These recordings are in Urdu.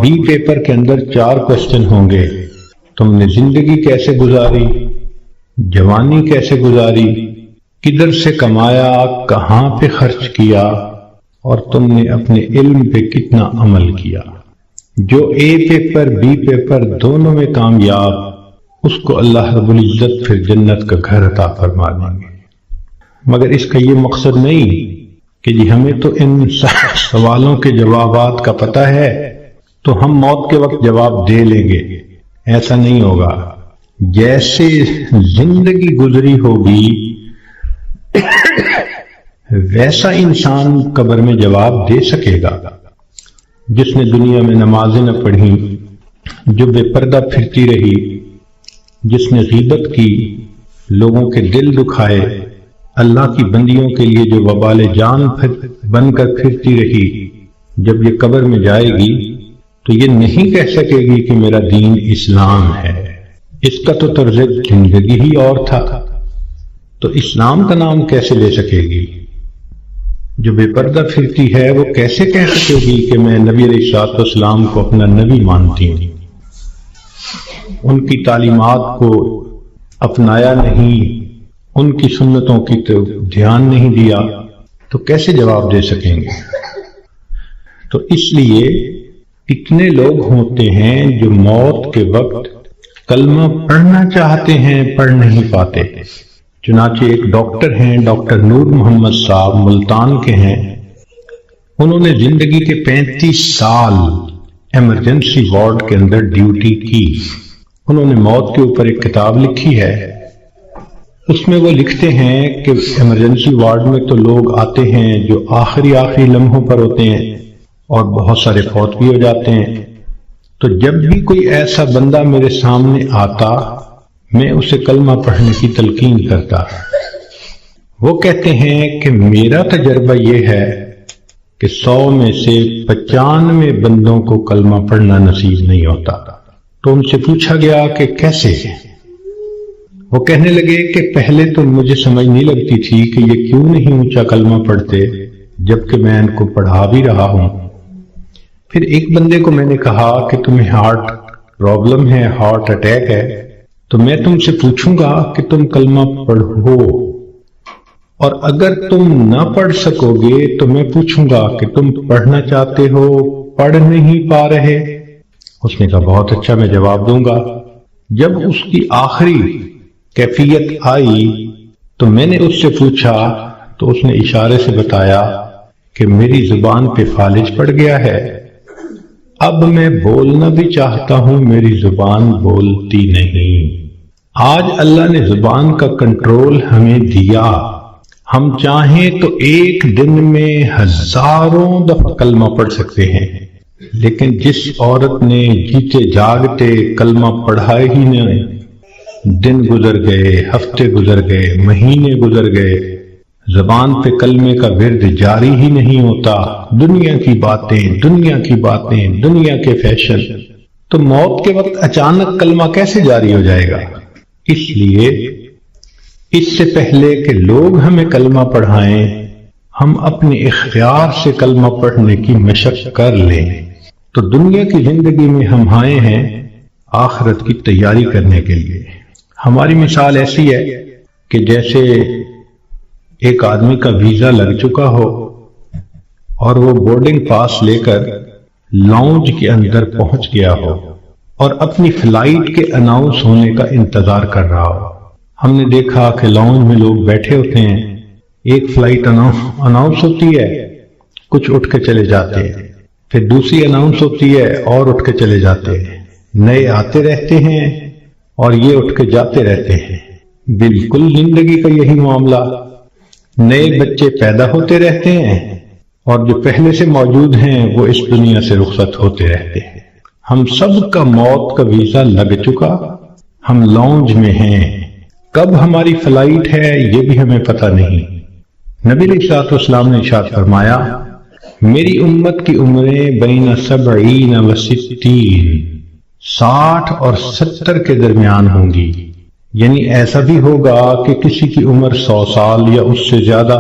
بی پیپر کے اندر 4 کوشچن ہوں گے. تم نے زندگی کیسے گزاری، جوانی کیسے گزاری، کدھر سے کمایا، کہاں پہ خرچ کیا، اور تم نے اپنے علم پہ کتنا عمل کیا. جو اے پیپر بی پیپر دونوں میں کامیاب، اس کو اللہ رب العزت پھر جنت کا گھر عطا فرما دیں گے. مگر اس کا یہ مقصد نہیں کہ جی ہمیں تو ان سوالوں کے جوابات کا پتہ ہے تو ہم موت کے وقت جواب دے لیں گے. ایسا نہیں ہوگا. جیسے زندگی گزری ہوگی ویسا انسان قبر میں جواب دے سکے گا. جس نے دنیا میں نمازیں نہ پڑھی، جو بے پردہ پھرتی رہی، جس نے غیبت کی، لوگوں کے دل دکھائے، اللہ کی بندیوں کے لیے جو وبال جان بن کر پھرتی رہی، جب یہ قبر میں جائے گی تو یہ نہیں کہہ سکے گی کہ میرا دین اسلام ہے. اس کا تو طرز زندگی ہی اور تھا، تو اسلام کا نام کیسے لے سکے گی؟ جو بے پردہ پھرتی ہے وہ کیسے کہہ سکے گی کہ میں نبی علیہ السلام کو اپنا نبی مانتی ہوں، ان کی تعلیمات کو اپنایا نہیں، ان کی سنتوں کی تو دھیان نہیں دیا، تو کیسے جواب دے سکیں گے؟ تو اس لیے اتنے لوگ ہوتے ہیں جو موت کے وقت کلمہ پڑھنا چاہتے ہیں، پڑھ نہیں پاتے. چنانچہ ایک ڈاکٹر ہیں، ڈاکٹر نور محمد صاحب، ملتان کے ہیں. انہوں نے زندگی کے 35 سال ایمرجنسی وارڈ کے اندر ڈیوٹی کی. انہوں نے موت کے اوپر ایک کتاب لکھی ہے. اس میں وہ لکھتے ہیں کہ ایمرجنسی وارڈ میں تو لوگ آتے ہیں جو آخری لمحوں پر ہوتے ہیں اور بہت سارے فوت بھی ہو جاتے ہیں. تو جب بھی کوئی ایسا بندہ میرے سامنے آتا میں اسے کلمہ پڑھنے کی تلقین کرتا. وہ کہتے ہیں کہ میرا تجربہ یہ ہے کہ 100 میں سے 95 بندوں کو کلمہ پڑھنا نصیب نہیں ہوتا. تو ان سے پوچھا گیا کہ کیسے؟ وہ کہنے لگے کہ پہلے تو مجھے سمجھ نہیں لگتی تھی کہ یہ کیوں نہیں اونچا کلمہ پڑھتے جبکہ میں ان کو پڑھا بھی رہا ہوں. پھر ایک بندے کو میں نے کہا کہ تمہیں ہارٹ پرابلم ہے، ہارٹ اٹیک ہے، تو میں تم سے پوچھوں گا کہ تم کلمہ پڑھو، اور اگر تم نہ پڑھ سکو گے تو میں پوچھوں گا کہ تم پڑھنا چاہتے ہو، پڑھ نہیں پا رہے؟ اس نے کہا بہت اچھا، میں جواب دوں گا. جب اس کی آخری کیفیت آئی تو میں نے اس سے پوچھا تو اس نے اشارے سے بتایا کہ میری زبان پہ فالج پڑ گیا ہے، اب میں بولنا بھی چاہتا ہوں، میری زبان بولتی نہیں. آج اللہ نے زبان کا کنٹرول ہمیں دیا. ہم چاہیں تو ایک دن میں ہزاروں دفعہ کلمہ پڑھ سکتے ہیں، لیکن جس عورت نے جیتے جاگتے کلمہ پڑھا ہی نہیں، دن گزر گئے، ہفتے گزر گئے، مہینے گزر گئے، زبان پہ کلمے کا ورد جاری ہی نہیں ہوتا، دنیا کی باتیں، دنیا کے فیشن، تو موت کے وقت اچانک کلمہ کیسے جاری ہو جائے گا؟ اس لیے اس سے پہلے کہ لوگ ہمیں کلمہ پڑھائیں، ہم اپنے اختیار سے کلمہ پڑھنے کی مشق کر لیں. تو دنیا کی زندگی میں ہم آئے ہیں آخرت کی تیاری کرنے کے لیے. ہماری مثال ایسی ہے کہ جیسے ایک آدمی کا ویزا لگ چکا ہو اور وہ بورڈنگ پاس لے کر لاؤنج کے اندر پہنچ گیا ہو اور اپنی فلائٹ کے اناؤنس ہونے کا انتظار کر رہا ہو. ہم نے دیکھا کہ لاؤنج میں لوگ بیٹھے ہوتے ہیں، ایک فلائٹ اناؤنس ہوتی ہے، کچھ اٹھ کے چلے جاتے ہیں، پھر دوسری اناؤنس ہوتی ہے اور اٹھ کے چلے جاتے ہیں، نئے آتے رہتے ہیں اور یہ اٹھ کے جاتے رہتے ہیں. بالکل زندگی کا یہی معاملہ. نئے بچے پیدا ہوتے رہتے ہیں اور جو پہلے سے موجود ہیں وہ اس دنیا سے رخصت ہوتے رہتے ہیں. ہم سب کا موت کا ویزا لگ چکا، ہم لاؤنج میں ہیں، کب ہماری فلائٹ ہے یہ بھی ہمیں پتہ نہیں. نبی علیہ السلام نے ارشاد فرمایا میری امت کی عمریں بین 70 و 60 60 اور 70 کے درمیان ہوں گی. یعنی ایسا بھی ہوگا کہ کسی کی عمر 100 سال یا اس سے زیادہ،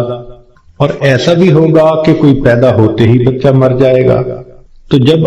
اور ایسا بھی ہوگا کہ کوئی پیدا ہوتے ہی بچہ مر جائے گا. تو جب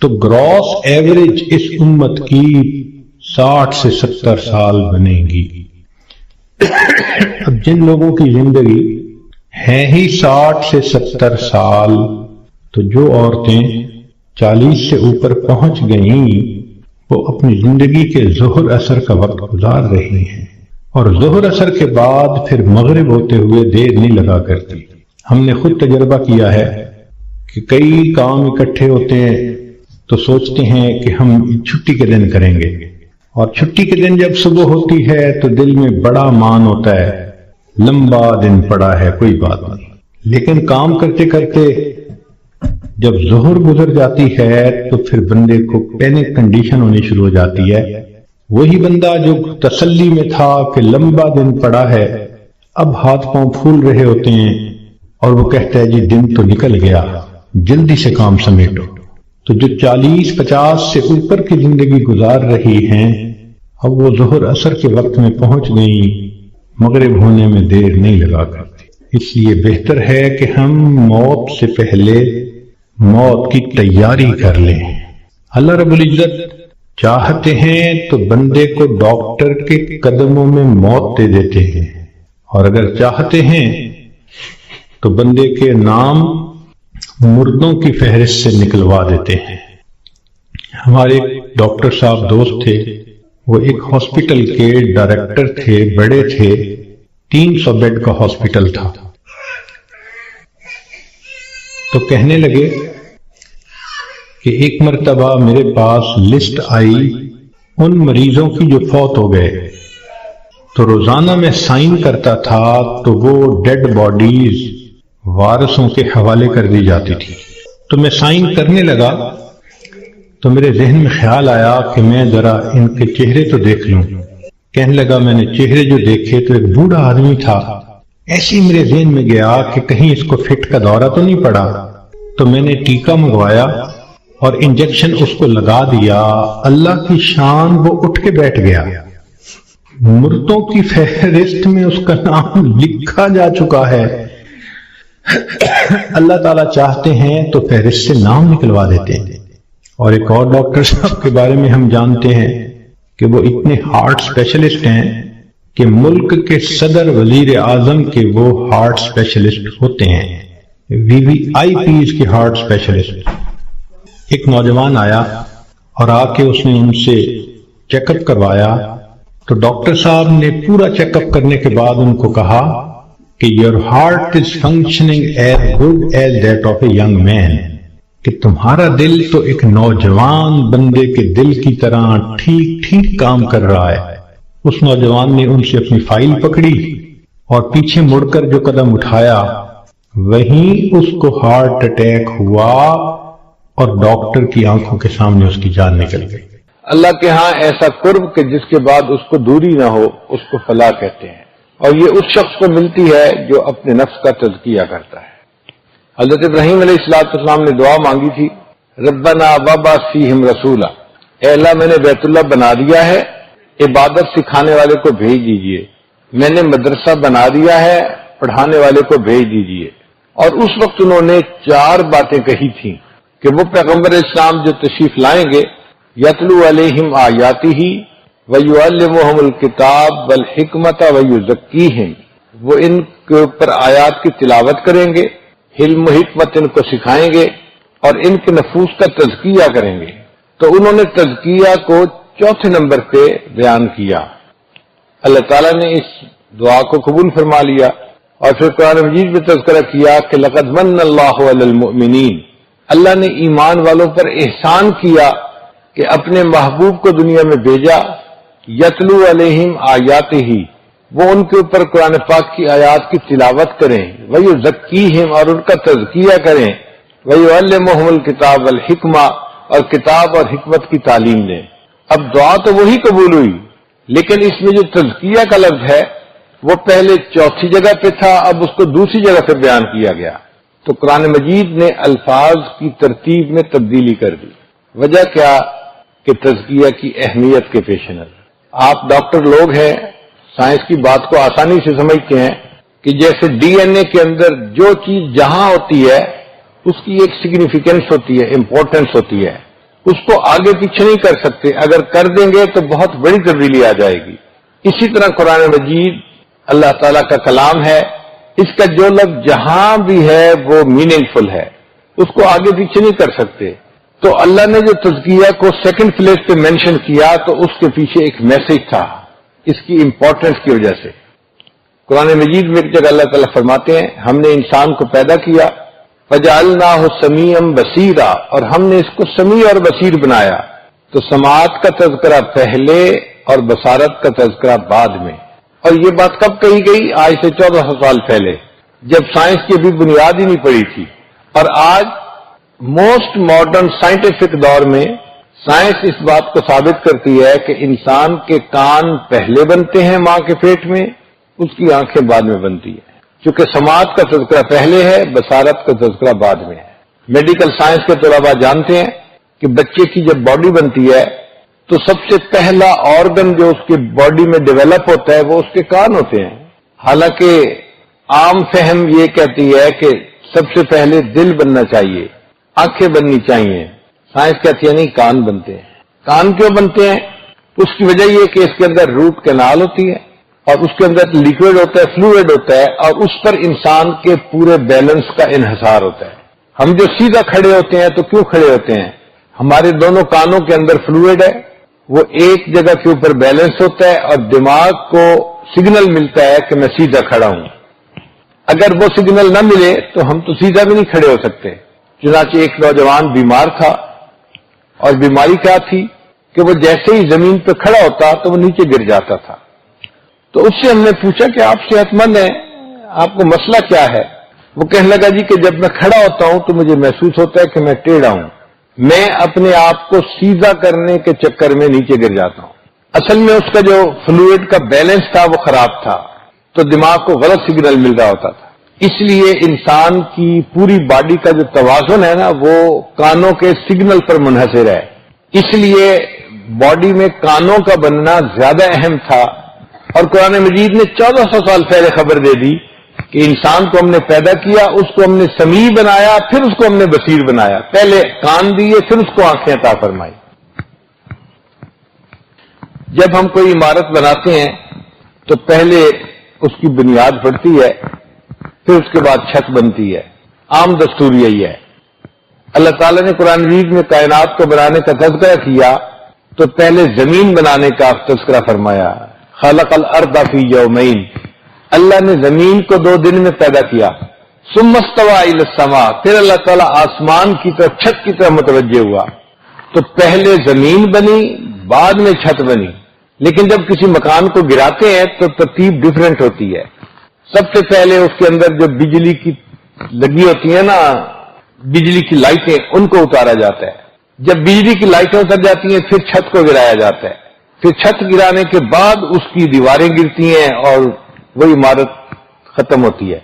تو گراس ایوریج اس امت کی 60 سے 70 سال بنے گی۔ اب جن لوگوں کی زندگی ہے ہی 60 سے 70 سال، تو جو عورتیں 40 سے اوپر پہنچ گئیں وہ اپنی زندگی کے ظہر اثر کا وقت گزار رہی ہیں، اور ظہر اثر کے بعد پھر مغرب ہوتے ہوئے دیر نہیں لگا کرتی۔ ہم نے خود تجربہ کیا ہے کہ کئی کام اکٹھے ہوتے ہیں تو سوچتے ہیں کہ ہم چھٹی کے دن کریں گے، اور چھٹی کے دن جب صبح ہوتی ہے تو دل میں بڑا مان ہوتا ہے، لمبا دن پڑا ہے، کوئی بات نہیں۔ لیکن کام کرتے کرتے جب ظہر گزر جاتی ہے تو پھر بندے کو پینک کنڈیشن ہونی شروع ہو جاتی ہے۔ وہی بندہ جو تسلی میں تھا کہ لمبا دن پڑا ہے، اب ہاتھ پاؤں پھول رہے ہوتے ہیں اور وہ کہتا ہے جی دن تو نکل گیا، جلدی سے کام سمیٹو۔ تو جو 40-50 سے اوپر کی زندگی گزار رہی ہیں، اب وہ ظہر اثر کے وقت میں پہنچ گئی، مغرب ہونے میں دیر نہیں لگا کرتی۔ اس لیے بہتر ہے کہ ہم موت سے پہلے موت کی تیاری کر لیں۔ اللہ رب العزت چاہتے ہیں تو بندے کو ڈاکٹر کے قدموں میں موت دے دیتے ہیں، اور اگر چاہتے ہیں تو بندے کے نام مردوں کی فہرست سے نکلوا دیتے ہیں۔ ہمارے ڈاکٹر صاحب دوست تھے، وہ ایک ہاسپٹل کے ڈائریکٹر تھے، بڑے تھے، 300 بیڈ کا ہاسپٹل تھا۔ تو کہنے لگے کہ ایک مرتبہ میرے پاس لسٹ آئی ان مریضوں کی جو فوت ہو گئے، تو روزانہ میں سائن کرتا تھا تو وہ ڈیڈ باڈیز وارثوں کے حوالے کر دی جاتی تھی۔ تو میں سائن کرنے لگا تو میرے ذہن میں خیال آیا کہ میں ذرا ان کے چہرے تو دیکھ لوں۔ کہنے لگا میں نے چہرے جو دیکھے تو ایک بوڑھا آدمی تھا، ایسے ہی میرے ذہن میں گیا کہ کہیں اس کو فٹ کا دورہ تو نہیں پڑا۔ تو میں نے ٹیکا منگوایا اور انجیکشن اس کو لگا دیا، اللہ کی شان وہ اٹھ کے بیٹھ گیا۔ مردوں کی فہرست میں اس کا نام لکھا جا چکا ہے۔ اللہ تعالیٰ چاہتے ہیں تو فہرست سے نام نکلوا دیتے ہیں۔ اور ایک اور ڈاکٹر صاحب کے بارے میں ہم جانتے ہیں کہ وہ اتنے ہارٹ اسپیشلسٹ ہیں کہ ملک کے صدر وزیر اعظم کے وہ ہارٹ اسپیشلسٹ ہوتے ہیں، VVIPs کے ہارٹ اسپیشلسٹ۔ ایک نوجوان آیا اور آ کے اس نے ان سے چیک اپ کروایا، تو ڈاکٹر صاحب نے پورا چیک اپ کرنے کے بعد ان کو کہا کہ your heart is functioning as good as that of a young man، کہ تمہارا دل تو ایک نوجوان بندے کے دل کی طرح ٹھیک ٹھیک کام کر رہا ہے۔ اس نوجوان نے ان سے اپنی فائل پکڑی اور پیچھے مڑ کر جو قدم اٹھایا وہیں اس کو ہارٹ اٹیک ہوا اور ڈاکٹر کی آنکھوں کے سامنے اس کی جان نکل گئی۔ اللہ کے ہاں ایسا قرب کہ جس کے بعد اس کو دوری نہ ہو، اس کو فلاح کہتے ہیں، اور یہ اس شخص کو ملتی ہے جو اپنے نفس کا تزکیہ کرتا ہے۔ حضرت ابراہیم علیہ السلام نے دعا مانگی تھی، ربنا وابعث فیہم رسولا، اے اللہ میں نے بیت اللہ بنا دیا ہے، عبادت سکھانے والے کو بھیج دیجئے، میں نے مدرسہ بنا دیا ہے، پڑھانے والے کو بھیج دیجئے۔ اور اس وقت انہوں نے 4 باتیں کہی تھیں کہ وہ پیغمبر اسلام جو تشریف لائیں گے، یتلو علیہم آیاتہ وَيُعَلِّمُهُمُ الْكِتَابَ وَالْحِكْمَةَ وَيُزَكِّيهِمْ، وہ ان کے اوپر آیات کی تلاوت کریں گے، علم و حکمت ان کو سکھائیں گے اور ان کے نفوس کا تزکیہ کریں گے۔ تو انہوں نے تزکیہ کو 4 نمبر پہ بیان کیا۔ اللہ تعالیٰ نے اس دعا کو قبول فرما لیا اور پھر قرآن مجید میں تذکرہ کیا کہ لقد من اللہ علی المؤمنین، اللہ نے ایمان والوں پر احسان کیا کہ اپنے محبوب کو دنیا میں بھیجا، یتلو علیہم آیاتہ، وہ ان کے اوپر قرآن پاک کی آیات کی تلاوت کریں، وَيُزَكِّيهِمْ، اور ان کا تزکیہ کریں، وَيُعَلِّمُهُمُ الْكِتَابَ وَالْحِكْمَةَ، اور کتاب اور حکمت کی تعلیم دیں۔ اب دعا تو وہی قبول ہوئی، لیکن اس میں جو تزکیہ کا لفظ ہے وہ پہلے 4تھی جگہ پہ تھا، اب اس کو دوسری جگہ پہ بیان کیا گیا۔ تو قرآن مجید نے الفاظ کی ترتیب میں تبدیلی کر دی۔ وجہ کیا؟ کہ تزکیہ کی اہمیت کے پیش نظر۔ آپ ڈاکٹر لوگ ہیں، سائنس کی بات کو آسانی سے سمجھتے ہیں کہ جیسے ڈی این اے کے اندر جو چیز جہاں ہوتی ہے اس کی ایک سگنیفیکینس ہوتی ہے، امپورٹنس ہوتی ہے، اس کو آگے پیچھے نہیں کر سکتے، اگر کر دیں گے تو بہت بڑی تبدیلی آ جائے گی۔ اسی طرح قرآن مجید اللہ تعالیٰ کا کلام ہے، اس کا جو لفظ جہاں بھی ہے وہ میننگ فل ہے، اس کو آگے پیچھے نہیں کر سکتے۔ تو اللہ نے جو تزکیہ کو سیکنڈ پلیس پہ مینشن کیا تو اس کے پیچھے ایک میسج تھا، اس کی امپورٹنس کی وجہ سے۔ قرآن مجید میں ایک جگہ اللہ تعالیٰ فرماتے ہیں ہم نے انسان کو پیدا کیا فَجَعَلْنَاهُ سَمِيعًا بَصِيرًا، اور ہم نے اس کو سمیع اور بصیر بنایا۔ تو سماعت کا تذکرہ پہلے اور بصارت کا تذکرہ بعد میں۔ اور یہ بات کب کہی گئی؟ آج سے 1400 سال پہلے، جب سائنس کی بھی بنیاد ہی نہیں پڑی تھی۔ اور آج موسٹ ماڈرن سائنٹیفک دور میں سائنس اس بات کو ثابت کرتی ہے کہ انسان کے کان پہلے بنتے ہیں ماں کے پیٹ میں، اس کی آنکھیں بعد میں بنتی ہیں، چونکہ سماعت کا تذکرہ پہلے ہے، بصارت کا تذکرہ بعد میں ہے۔ میڈیکل سائنس کے طلباء جانتے ہیں کہ بچے کی جب باڈی بنتی ہے تو سب سے پہلا آرگن جو اس کی باڈی میں ڈیولپ ہوتا ہے وہ اس کے کان ہوتے ہیں، حالانکہ عام فہم یہ کہتی ہے کہ سب سے پہلے دل بننا چاہیے، آنکھیں بننی چاہیے۔ سائنس کہتی ہے نہیں، کان بنتے ہیں۔ کان کیوں بنتے ہیں؟ اس کی وجہ یہ کہ اس کے اندر روٹ کینال ہوتی ہے اور اس کے اندر لیکوڈ ہوتا ہے، فلوئڈ ہوتا ہے، اور اس پر انسان کے پورے بیلنس کا انحصار ہوتا ہے۔ ہم جو سیدھا کھڑے ہوتے ہیں تو کیوں کھڑے ہوتے ہیں؟ ہمارے دونوں کانوں کے اندر فلوئڈ ہے، وہ ایک جگہ کے اوپر بیلنس ہوتا ہے اور دماغ کو سگنل ملتا ہے کہ میں سیدھا کھڑا ہوں۔ اگر وہ سگنل نہ ملے تو ہم تو سیدھا بھی نہیں کھڑے ہو سکتے۔ چنانچہ ایک نوجوان بیمار تھا، اور بیماری کیا تھی کہ وہ جیسے ہی زمین پہ کھڑا ہوتا تو وہ نیچے گر جاتا تھا۔ تو اس سے ہم نے پوچھا کہ آپ صحت مند ہیں، آپ کو مسئلہ کیا ہے؟ وہ کہنے لگا جی کہ جب میں کھڑا ہوتا ہوں تو مجھے محسوس ہوتا ہے کہ میں ٹیڑھا ہوں، میں اپنے آپ کو سیدھا کرنے کے چکر میں نیچے گر جاتا ہوں۔ اصل میں اس کا جو فلوئڈ کا بیلنس تھا وہ خراب تھا، تو دماغ کو غلط سگنل مل رہا ہوتا تھا۔ اس لیے انسان کی پوری باڈی کا جو توازن ہے نا وہ کانوں کے سگنل پر منحصر ہے، اس لیے باڈی میں کانوں کا بننا زیادہ اہم تھا۔ اور قرآن مجید نے 1400 سال پہلے خبر دے دی کہ انسان کو ہم نے پیدا کیا، اس کو ہم نے سمیع بنایا، پھر اس کو ہم نے بصیر بنایا، پہلے کان دیے پھر اس کو آنکھیں عطا فرمائی۔ جب ہم کوئی عمارت بناتے ہیں تو پہلے اس کی بنیاد پڑتی ہے، پھر اس کے بعد چھت بنتی ہے، عام دستور یہی ہے۔ اللہ تعالیٰ نے قرآن مجید میں کائنات کو بنانے کا تذکرہ کیا تو پہلے زمین بنانے کا تذکرہ فرمایا، خلق الارض فی یومین، اللہ نے زمین کو 2 دن میں پیدا کیا، ثم استوى الی السماء، پھر اللہ تعالیٰ آسمان کی طرف چھت کی طرف متوجہ ہوا۔ تو پہلے زمین بنی، بعد میں چھت بنی۔ لیکن جب کسی مکان کو گراتے ہیں تو ترتیب ڈیفرنٹ ہوتی ہے۔ سب سے پہلے اس کے اندر جو بجلی کی لگی ہوتی ہیں نا، بجلی کی لائٹیں، ان کو اتارا جاتا ہے۔ جب بجلی کی لائٹیں اتر جاتی ہیں پھر چھت کو گرایا جاتا ہے، پھر چھت گرانے کے بعد اس کی دیواریں گرتی ہیں اور وہ عمارت ختم ہوتی ہے۔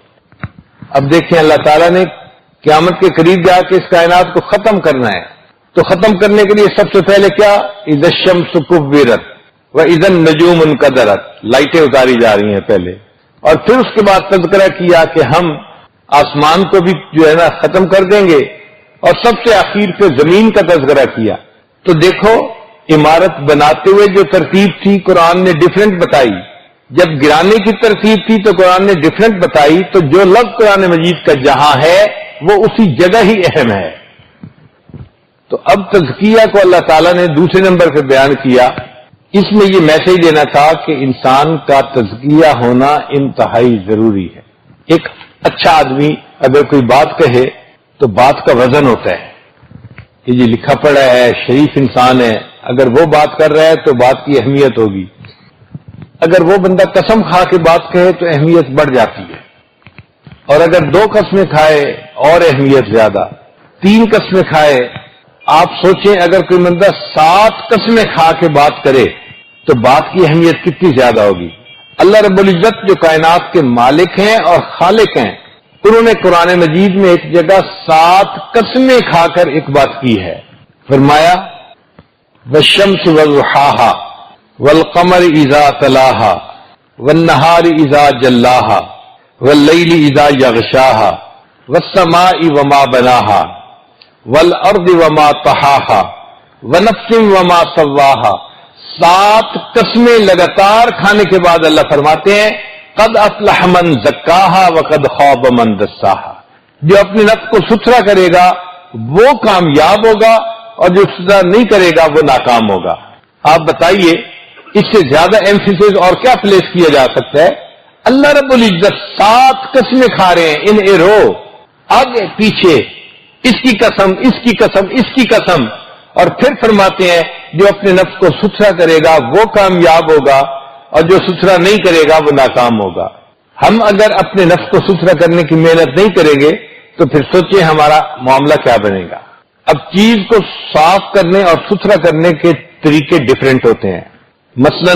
اب دیکھیں اللہ تعالیٰ نے قیامت کے قریب جا کے اس کائنات کو ختم کرنا ہے، تو ختم کرنے کے لیے سب سے پہلے کیا؟ اذا الشمس كورت واذا النجوم انكدرت، لائٹیں اتاری جا رہی ہیں پہلے، اور پھر اس کے بعد تذکرہ کیا کہ ہم آسمان کو بھی جو ہے نا ختم کر دیں گے، اور سب سے آخر پہ زمین کا تذکرہ کیا۔ تو دیکھو عمارت بناتے ہوئے جو ترتیب تھی قرآن نے ڈیفرنٹ بتائی، جب گرانے کی ترتیب تھی تو قرآن نے ڈیفرنٹ بتائی، تو جو لفظ قرآن مجید کا جہاں ہے وہ اسی جگہ ہی اہم ہے۔ تو اب تزکیہ کو اللہ تعالیٰ نے دوسرے نمبر پہ بیان کیا، اس میں یہ میسج دینا تھا کہ انسان کا تزکیہ ہونا انتہائی ضروری ہے۔ ایک اچھا آدمی اگر کوئی بات کہے تو بات کا وزن ہوتا ہے کہ یہ لکھا پڑا ہے، شریف انسان ہے، اگر وہ بات کر رہا ہے تو بات کی اہمیت ہوگی۔ اگر وہ بندہ قسم کھا کے بات کہے تو اہمیت بڑھ جاتی ہے، اور اگر 2 قسمیں کھائے اور اہمیت زیادہ، 3 قسمیں کھائے۔ آپ سوچیں اگر کوئی بندہ 7 قسمیں کھا کے بات کرے تو بات کی اہمیت کتنی زیادہ ہوگی۔ اللہ رب العزت جو کائنات کے مالک ہیں اور خالق ہیں، انہوں نے قرآن مجید میں ایک جگہ 7 قسمیں کھا کر ایک بات کی ہے۔ فرمایا والشمس وضحاها والقمر اذا تلاها والنهار اذا جلاها والليل اذا يغشاها والسماء وما بناها والارض وما طحاها ونفس وما سواها. 7 قسمیں لگاتار کھانے کے بعد اللہ فرماتے ہیں قد افلح من زکاہا وقد خاب من دساہا. جو اپنے نفس کو ستھرا کرے گا وہ کامیاب ہوگا اور جو ستھرا نہیں کرے گا وہ ناکام ہوگا. آپ بتائیے اس سے زیادہ ایمفیسس اور کیا پلیس کیا جا سکتا ہے؟ اللہ رب العزت 7 قسمیں کھا رہے ہیں ان اے رو، آگے پیچھے، اس کی قسم، اس کی قسم، اس کی قسم، اور پھر فرماتے ہیں جو اپنے نفس کو ستھرا کرے گا وہ کامیاب ہوگا اور جو ستھرا نہیں کرے گا وہ ناکام ہوگا. ہم اگر اپنے نفس کو ستھرا کرنے کی محنت نہیں کریں گے تو پھر سوچیں ہمارا معاملہ کیا بنے گا. اب چیز کو صاف کرنے اور ستھرا کرنے کے طریقے ڈیفرنٹ ہوتے ہیں. مثلا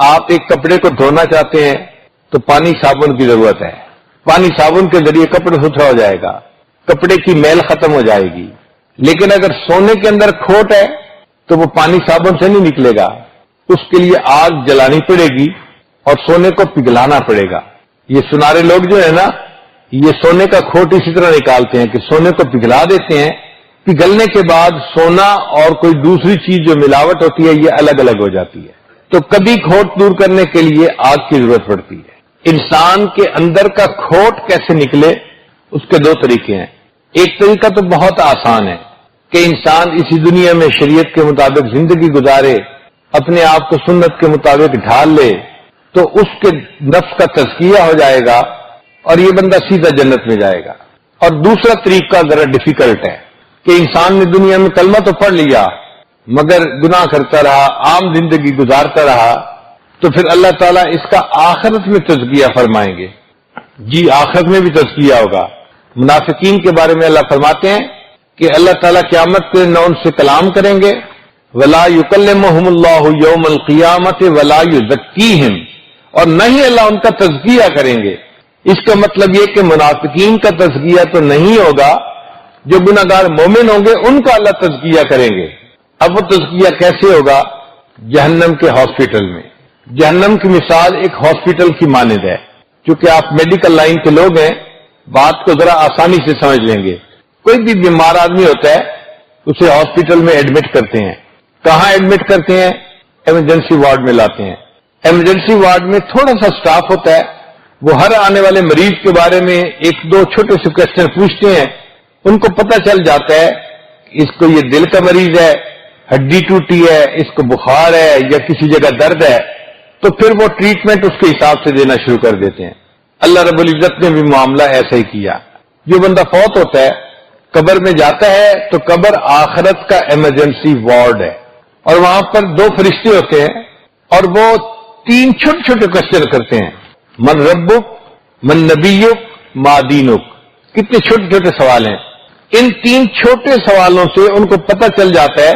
آپ ایک کپڑے کو دھونا چاہتے ہیں تو پانی صابن کی ضرورت ہے. پانی صابن کے ذریعے کپڑا ستھرا ہو جائے گا، کپڑے کی میل ختم ہو جائے گی. لیکن اگر سونے کے اندر کھوٹ ہے تو وہ پانی صابن سے نہیں نکلے گا، اس کے لیے آگ جلانی پڑے گی اور سونے کو پگھلانا پڑے گا. یہ سنارے لوگ جو ہے نا یہ سونے کا کھوٹ اسی طرح نکالتے ہیں کہ سونے کو پگھلا دیتے ہیں، پگھلنے کے بعد سونا اور کوئی دوسری چیز جو ملاوٹ ہوتی ہے یہ الگ الگ ہو جاتی ہے. تو کبھی کھوٹ دور کرنے کے لیے آگ کی ضرورت پڑتی ہے. انسان کے اندر کا کھوٹ کیسے نکلے اس کے 2 طریقے ہیں. ایک طریقہ تو بہت آسان ہے کہ انسان اسی دنیا میں شریعت کے مطابق زندگی گزارے، اپنے آپ کو سنت کے مطابق ڈھال لے تو اس کے نفس کا تزکیہ ہو جائے گا اور یہ بندہ سیدھا جنت میں جائے گا. اور دوسرا طریقہ ذرا ڈیفیکلٹ ہے کہ انسان نے دنیا میں کلمہ تو پڑھ لیا مگر گناہ کرتا رہا، عام زندگی گزارتا رہا، تو پھر اللہ تعالیٰ اس کا آخرت میں تزکیہ فرمائیں گے. جی آخرت میں بھی تزکیہ ہوگا. منافقین کے بارے میں اللہ فرماتے ہیں کہ اللہ تعالیٰ قیامت کے نہ ان سے کلام کریں گے، ولا یکلمہم اللہ یوم القیامت ولا یزکیہم، اور نہ ہی اللہ ان کا تزکیہ کریں گے. اس کا مطلب یہ کہ منافقین کا تزکیہ تو نہیں ہوگا، جو گناہگار مومن ہوں گے ان کا اللہ تزکیہ کریں گے. اب وہ تزکیہ کیسے ہوگا؟ جہنم کے ہاسپٹل میں. جہنم کی مثال ایک ہاسپٹل کی مانند ہے. چونکہ آپ میڈیکل لائن کے لوگ ہیں بات کو ذرا آسانی سے سمجھ لیں گے. کوئی بھی بیمار آدمی ہوتا ہے اسے ہاسپٹل میں ایڈمٹ کرتے ہیں. کہاں ایڈمٹ کرتے ہیں؟ ایمرجنسی وارڈ میں لاتے ہیں. ایمرجنسی وارڈ میں تھوڑا سا سٹاف ہوتا ہے، وہ ہر آنے والے مریض کے بارے میں 1-2 چھوٹے سے کوسچن پوچھتے ہیں. ان کو پتہ چل جاتا ہے اس کو یہ دل کا مریض ہے، ہڈی ٹوٹی ہے، اس کو بخار ہے یا کسی جگہ درد ہے، تو پھر وہ ٹریٹمنٹ اس کے حساب سے دینا شروع کر دیتے ہیں. اللہ رب العزت نے بھی معاملہ ایسا ہی کیا. جو بندہ فوت ہوتا ہے قبر میں جاتا ہے تو قبر آخرت کا ایمرجنسی وارڈ ہے اور وہاں پر 2 فرشتے ہوتے ہیں اور وہ 3 چھوٹے چھوٹے کوسچن کرتے ہیں. من ربک، من نبیک، ما دینک. کتنے چھوٹے چھوٹے سوال ہیں. ان 3 چھوٹے سوالوں سے ان کو پتہ چل جاتا ہے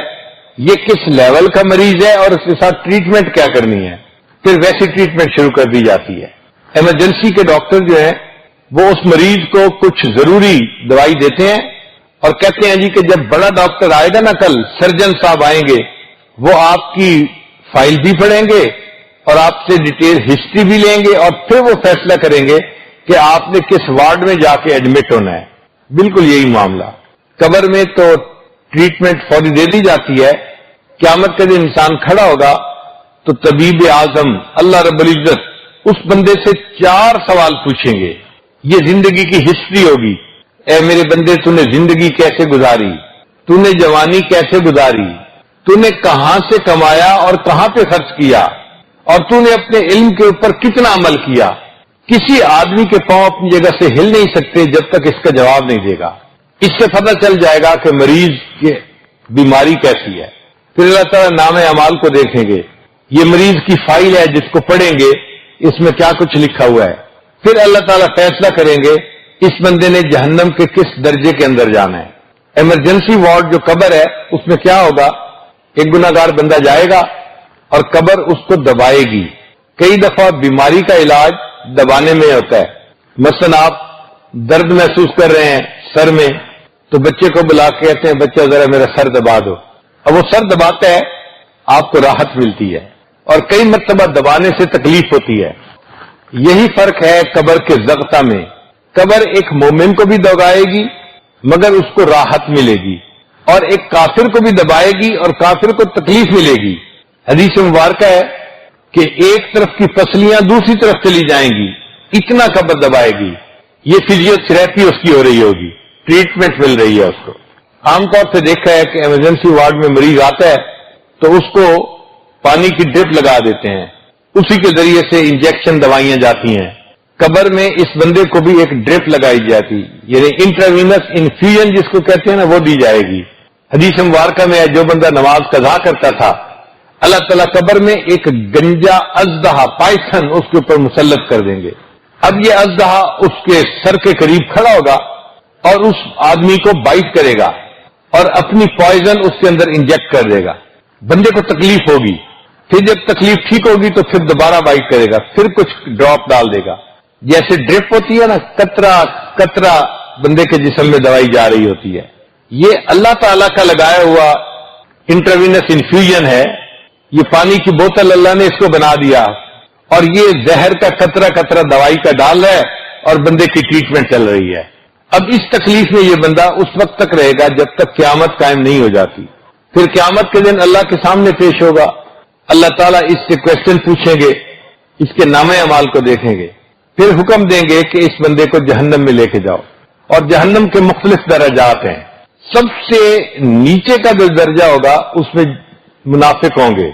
یہ کس لیول کا مریض ہے اور اس کے ساتھ ٹریٹمنٹ کیا کرنی ہے. پھر ویسی ٹریٹمنٹ شروع کر دی جاتی ہے. ایمرجنسی کے ڈاکٹر جو ہیں وہ اس مریض کو کچھ ضروری دوائی دیتے ہیں اور کہتے ہیں جی کہ جب بڑا ڈاکٹر آئے گا نا کل، سرجن صاحب آئیں گے، وہ آپ کی فائل بھی پڑھیں گے اور آپ سے ڈیٹیل ہسٹری بھی لیں گے اور پھر وہ فیصلہ کریں گے کہ آپ نے کس وارڈ میں جا کے ایڈمٹ ہونا ہے. بالکل یہی معاملہ. قبر میں تو ٹریٹمنٹ فوری دے دی جاتی ہے. قیامت کے دن انسان کھڑا ہوگا تو طبیب اعظم اللہ رب العزت اس بندے سے 4 سوال پوچھیں گے. یہ زندگی کی ہسٹری ہوگی. اے میرے بندے، تو نے زندگی کیسے گزاری، تو نے جوانی کیسے گزاری، تو نے کہاں سے کمایا اور کہاں پہ خرچ کیا، اور تو نے اپنے علم کے اوپر کتنا عمل کیا. کسی آدمی کے پاؤں اپنی جگہ سے ہل نہیں سکتے جب تک اس کا جواب نہیں دے گا. اس سے پتہ چل جائے گا کہ مریض کی بیماری کیسی ہے. پھر اللہ تعالیٰ نام اعمال کو دیکھیں گے. یہ مریض کی فائل ہے جس کو پڑھیں گے، اس میں کیا کچھ لکھا ہوا ہے. پھر اللہ تعالیٰ فیصلہ کریں گے اس بندے نے جہنم کے کس درجے کے اندر جانا ہے. ایمرجنسی وارڈ جو قبر ہے اس میں کیا ہوگا؟ ایک گناہگار بندہ جائے گا اور قبر اس کو دبائے گی. کئی دفعہ بیماری کا علاج دبانے میں ہوتا ہے. مثلا آپ درد محسوس کر رہے ہیں سر میں تو بچے کو بلا کے کہتے ہیں بچہ ذرا میرا سر دبا دو. اب وہ سر دباتا ہے آپ کو راحت ملتی ہے اور کئی مرتبہ دبانے سے تکلیف ہوتی ہے. یہی فرق ہے قبر کے ضغطہ میں. قبر ایک مومن کو بھی دبائے گی مگر اس کو راحت ملے گی، اور ایک کافر کو بھی دبائے گی اور کافر کو تکلیف ملے گی۔ حدیث مبارکہ ہے کہ ایک طرف کی پسلیاں دوسری طرف چلی جائیں گی، اتنا قبر دبائے گی۔ یہ فزیو تھراپی اس کی ہو رہی ہوگی، ٹریٹمنٹ مل رہی ہے اس کو۔ عام طور سے دیکھا ہے کہ ایمرجنسی وارڈ میں مریض آتا ہے تو اس کو پانی کی ڈرپ لگا دیتے ہیں، اسی کے ذریعے سے انجیکشن دوائیاں جاتی ہیں۔ قبر میں اس بندے کو بھی ایک ڈرپ لگائی جاتی، یعنی انٹراوینس انفیوژن جس کو کہتے ہیں نا، وہ دی جائے گی۔ حدیث مبارکہ میں جو بندہ نماز قضا کرتا تھا، اللہ تعالیٰ قبر میں ایک گنجا اژدہا پائتھن اس کے اوپر مسلط کر دیں گے۔ اب یہ اژدہا اس کے سر کے قریب کھڑا ہوگا اور اس آدمی کو بائٹ کرے گا اور اپنی پوائزن اس کے اندر انجیکٹ کر دے گا۔ بندے کو تکلیف ہوگی، پھر جب تکلیف ٹھیک ہوگی تو پھر دوبارہ بائٹ کرے گا، پھر کچھ ڈراپ ڈال دے گا۔ جیسے ڈرپ ہوتی ہے نا، قطرہ قطرہ بندے کے جسم میں دوائی جا رہی ہوتی ہے، یہ اللہ تعالیٰ کا لگایا ہوا انٹراوینس انفیوژن ہے۔ یہ پانی کی بوتل اللہ نے اس کو بنا دیا اور یہ زہر کا قطرہ قطرہ دوائی کا ڈال ہے اور بندے کی ٹریٹمنٹ چل رہی ہے۔ اب اس تکلیف میں یہ بندہ اس وقت تک رہے گا جب تک قیامت قائم نہیں ہو جاتی۔ پھر قیامت کے دن اللہ کے سامنے پیش ہوگا، اللہ تعالیٰ اس سے کویسچن پوچھیں گے، اس کے نامہ اعمال کو دیکھیں گے، پھر حکم دیں گے کہ اس بندے کو جہنم میں لے کے جاؤ۔ اور جہنم کے مختلف درجات ہیں، سب سے نیچے کا جو درجہ ہوگا اس میں منافق ہوں گے۔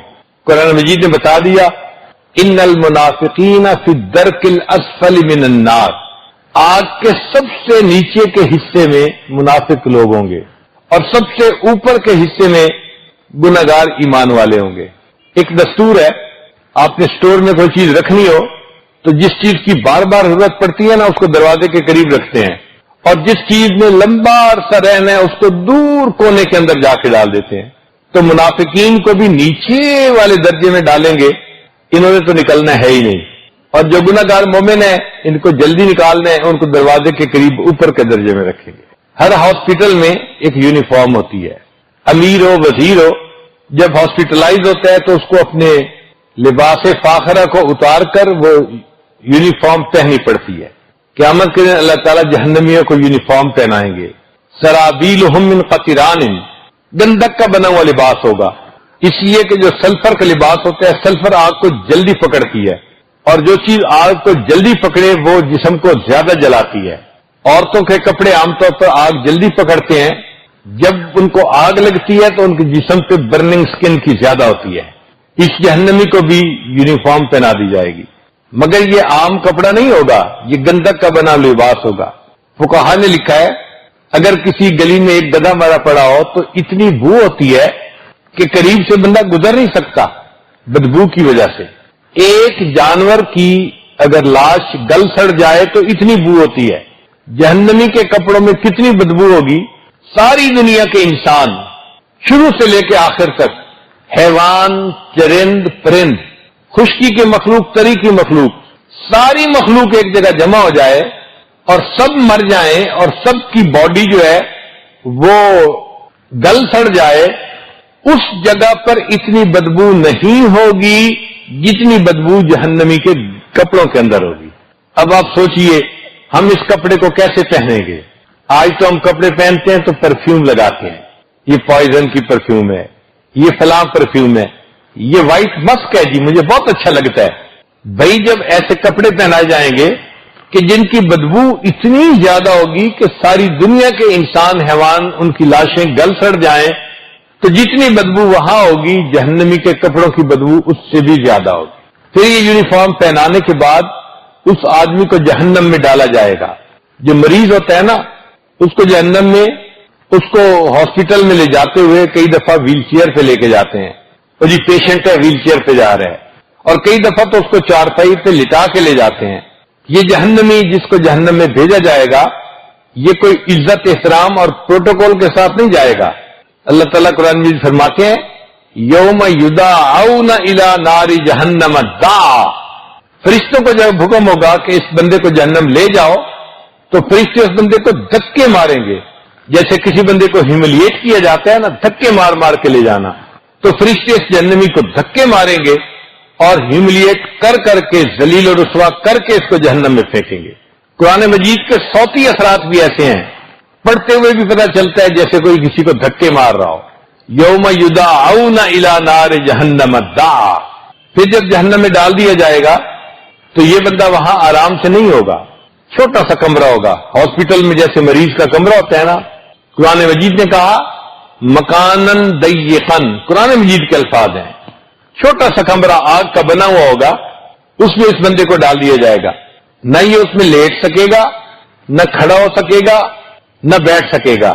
قرآن مجید نے بتا دیا، ان المنافقین فی الدرک الاسفل من النار، آگ کے سب سے نیچے کے حصے میں منافق لوگ ہوں گے اور سب سے اوپر کے حصے میں گناہگار ایمان والے ہوں گے۔ ایک دستور ہے، آپ نے سٹور میں کوئی چیز رکھنی ہو تو جس چیز کی بار بار ضرورت پڑتی ہے نا، اس کو دروازے کے قریب رکھتے ہیں، اور جس چیز میں لمبا عرصہ رہنا ہے اس کو دور کونے کے اندر جا کے ڈال دیتے ہیں۔ تو منافقین کو بھی نیچے والے درجے میں ڈالیں گے، انہوں نے تو نکلنا ہے ہی نہیں، اور جو گناہگار مومن ہیں ان کو جلدی نکالنا ہے، ان کو دروازے کے قریب اوپر کے درجے میں رکھیں گے۔ ہر ہاسپٹل میں ایک یونیفارم ہوتی ہے، امیر ہو وزیر ہو، جب ہاسپٹلائز ہوتا ہے تو اس کو اپنے لباس فاخرہ کو اتار کر وہ یونیفارم پہنی پڑتی ہے۔ قیامت کے دن اللہ تعالیٰ جہنمیوں کو یونیفارم پہنائیں گے، سرابیلہم من قطران، گندک کا بنا ہوا لباس ہوگا، اس لیے کہ جو سلفر کا لباس ہوتا ہے، سلفر آگ کو جلدی پکڑتی ہے، اور جو چیز آگ کو جلدی پکڑے وہ جسم کو زیادہ جلاتی ہے۔ عورتوں کے کپڑے عام طور پر آگ جلدی پکڑتے ہیں، جب ان کو آگ لگتی ہے تو ان کے جسم پہ برننگ سکن کی زیادہ ہوتی ہے۔ اس جہنمی کو بھی یونیفارم پہنا دی جائے گی، مگر یہ عام کپڑا نہیں ہوگا، یہ گندک کا بنا لباس ہوگا۔ فقہا نے لکھا ہے اگر کسی گلی میں ایک گدھا مرا پڑا ہو تو اتنی بو ہوتی ہے کہ قریب سے بندہ گزر نہیں سکتا بدبو کی وجہ سے۔ ایک جانور کی اگر لاش گل سڑ جائے تو اتنی بو ہوتی ہے، جہنمی کے کپڑوں میں کتنی بدبو ہوگی۔ ساری دنیا کے انسان شروع سے لے کے آخر تک، حیوان، چرند، پرند، خشکی کے مخلوق، تری کی مخلوق، ساری مخلوق ایک جگہ جمع ہو جائے اور سب مر جائیں اور سب کی باڈی جو ہے وہ گل سڑ جائے، اس جگہ پر اتنی بدبو نہیں ہوگی جتنی بدبو جہنمی کے کپڑوں کے اندر ہوگی۔ اب آپ سوچئے ہم اس کپڑے کو کیسے پہنیں گے؟ آج تو ہم کپڑے پہنتے ہیں تو پرفیوم لگاتے ہیں، یہ پوائزن کی پرفیوم ہے، یہ فلاں پرفیوم ہے، یہ وائٹ مسک ہے جی مجھے بہت اچھا لگتا ہے۔ بھائی جب ایسے کپڑے پہنائے جائیں گے کہ جن کی بدبو اتنی زیادہ ہوگی کہ ساری دنیا کے انسان، حیوان، ان کی لاشیں گل سڑ جائیں، تو جتنی بدبو وہاں ہوگی جہنمی کے کپڑوں کی بدبو اس سے بھی زیادہ ہوگی۔ پھر یہ یونیفارم پہنانے کے بعد اس آدمی کو جہنم میں ڈالا جائے گا۔ جو مریض ہوتا ہے نا، اس کو جہنم میں، اس کو ہاسپٹل میں لے جاتے ہوئے کئی دفعہ ویل چیئر پہ لے کے جاتے ہیں، اور جی پیشنٹ ہے ویل چیئر پہ جا رہا ہے، اور کئی دفعہ تو اس کو چارپائی پہ لٹا کے لے جاتے ہیں۔ یہ جہنمی جس کو جہنم میں بھیجا جائے گا، یہ کوئی عزت احترام اور پروٹوکول کے ساتھ نہیں جائے گا۔ اللہ تعالیٰ قرآن میں فرماتے ہیں یوم یدعون الی نار جہنم دعا، فرشتوں کو جب حکم ہوگا کہ اس بندے کو جہنم لے جاؤ تو فرشتے اس بندے کو دھکے ماریں گے، جیسے کسی بندے کو ہیوملیٹ کیا جاتا ہے نا، دھکے مار مار کے لے جانا، تو فرشتے اس جہنمی کو دھکے ماریں گے اور ہیوملیٹ کر کر کے، ذلیل و رسوا کر کے اس کو جہنم میں پھینکیں گے۔ قرآن مجید کے صوتی اثرات بھی ایسے ہیں، پڑھتے ہوئے بھی پتہ چلتا ہے جیسے کوئی کسی کو دھکے مار رہا ہو. یوم یدعون الی نار جہنم دعا. پھر جب جہنم میں ڈال دیا جائے گا تو یہ بندہ وہاں آرام سے نہیں ہوگا، چھوٹا سا کمرہ ہوگا. ہاسپٹل میں جیسے مریض کا کمرہ ہوتا ہے نا، قرآن مجید نے کہا مکانن ضیقن، قرآن مجید کے الفاظ ہیں. چھوٹا سا کمرہ آگ کا بنا ہوا ہوگا، اس میں اس بندے کو ڈال دیا جائے گا. نہ یہ اس میں لیٹ سکے گا، نہ کھڑا ہو سکے گا، نہ بیٹھ سکے گا.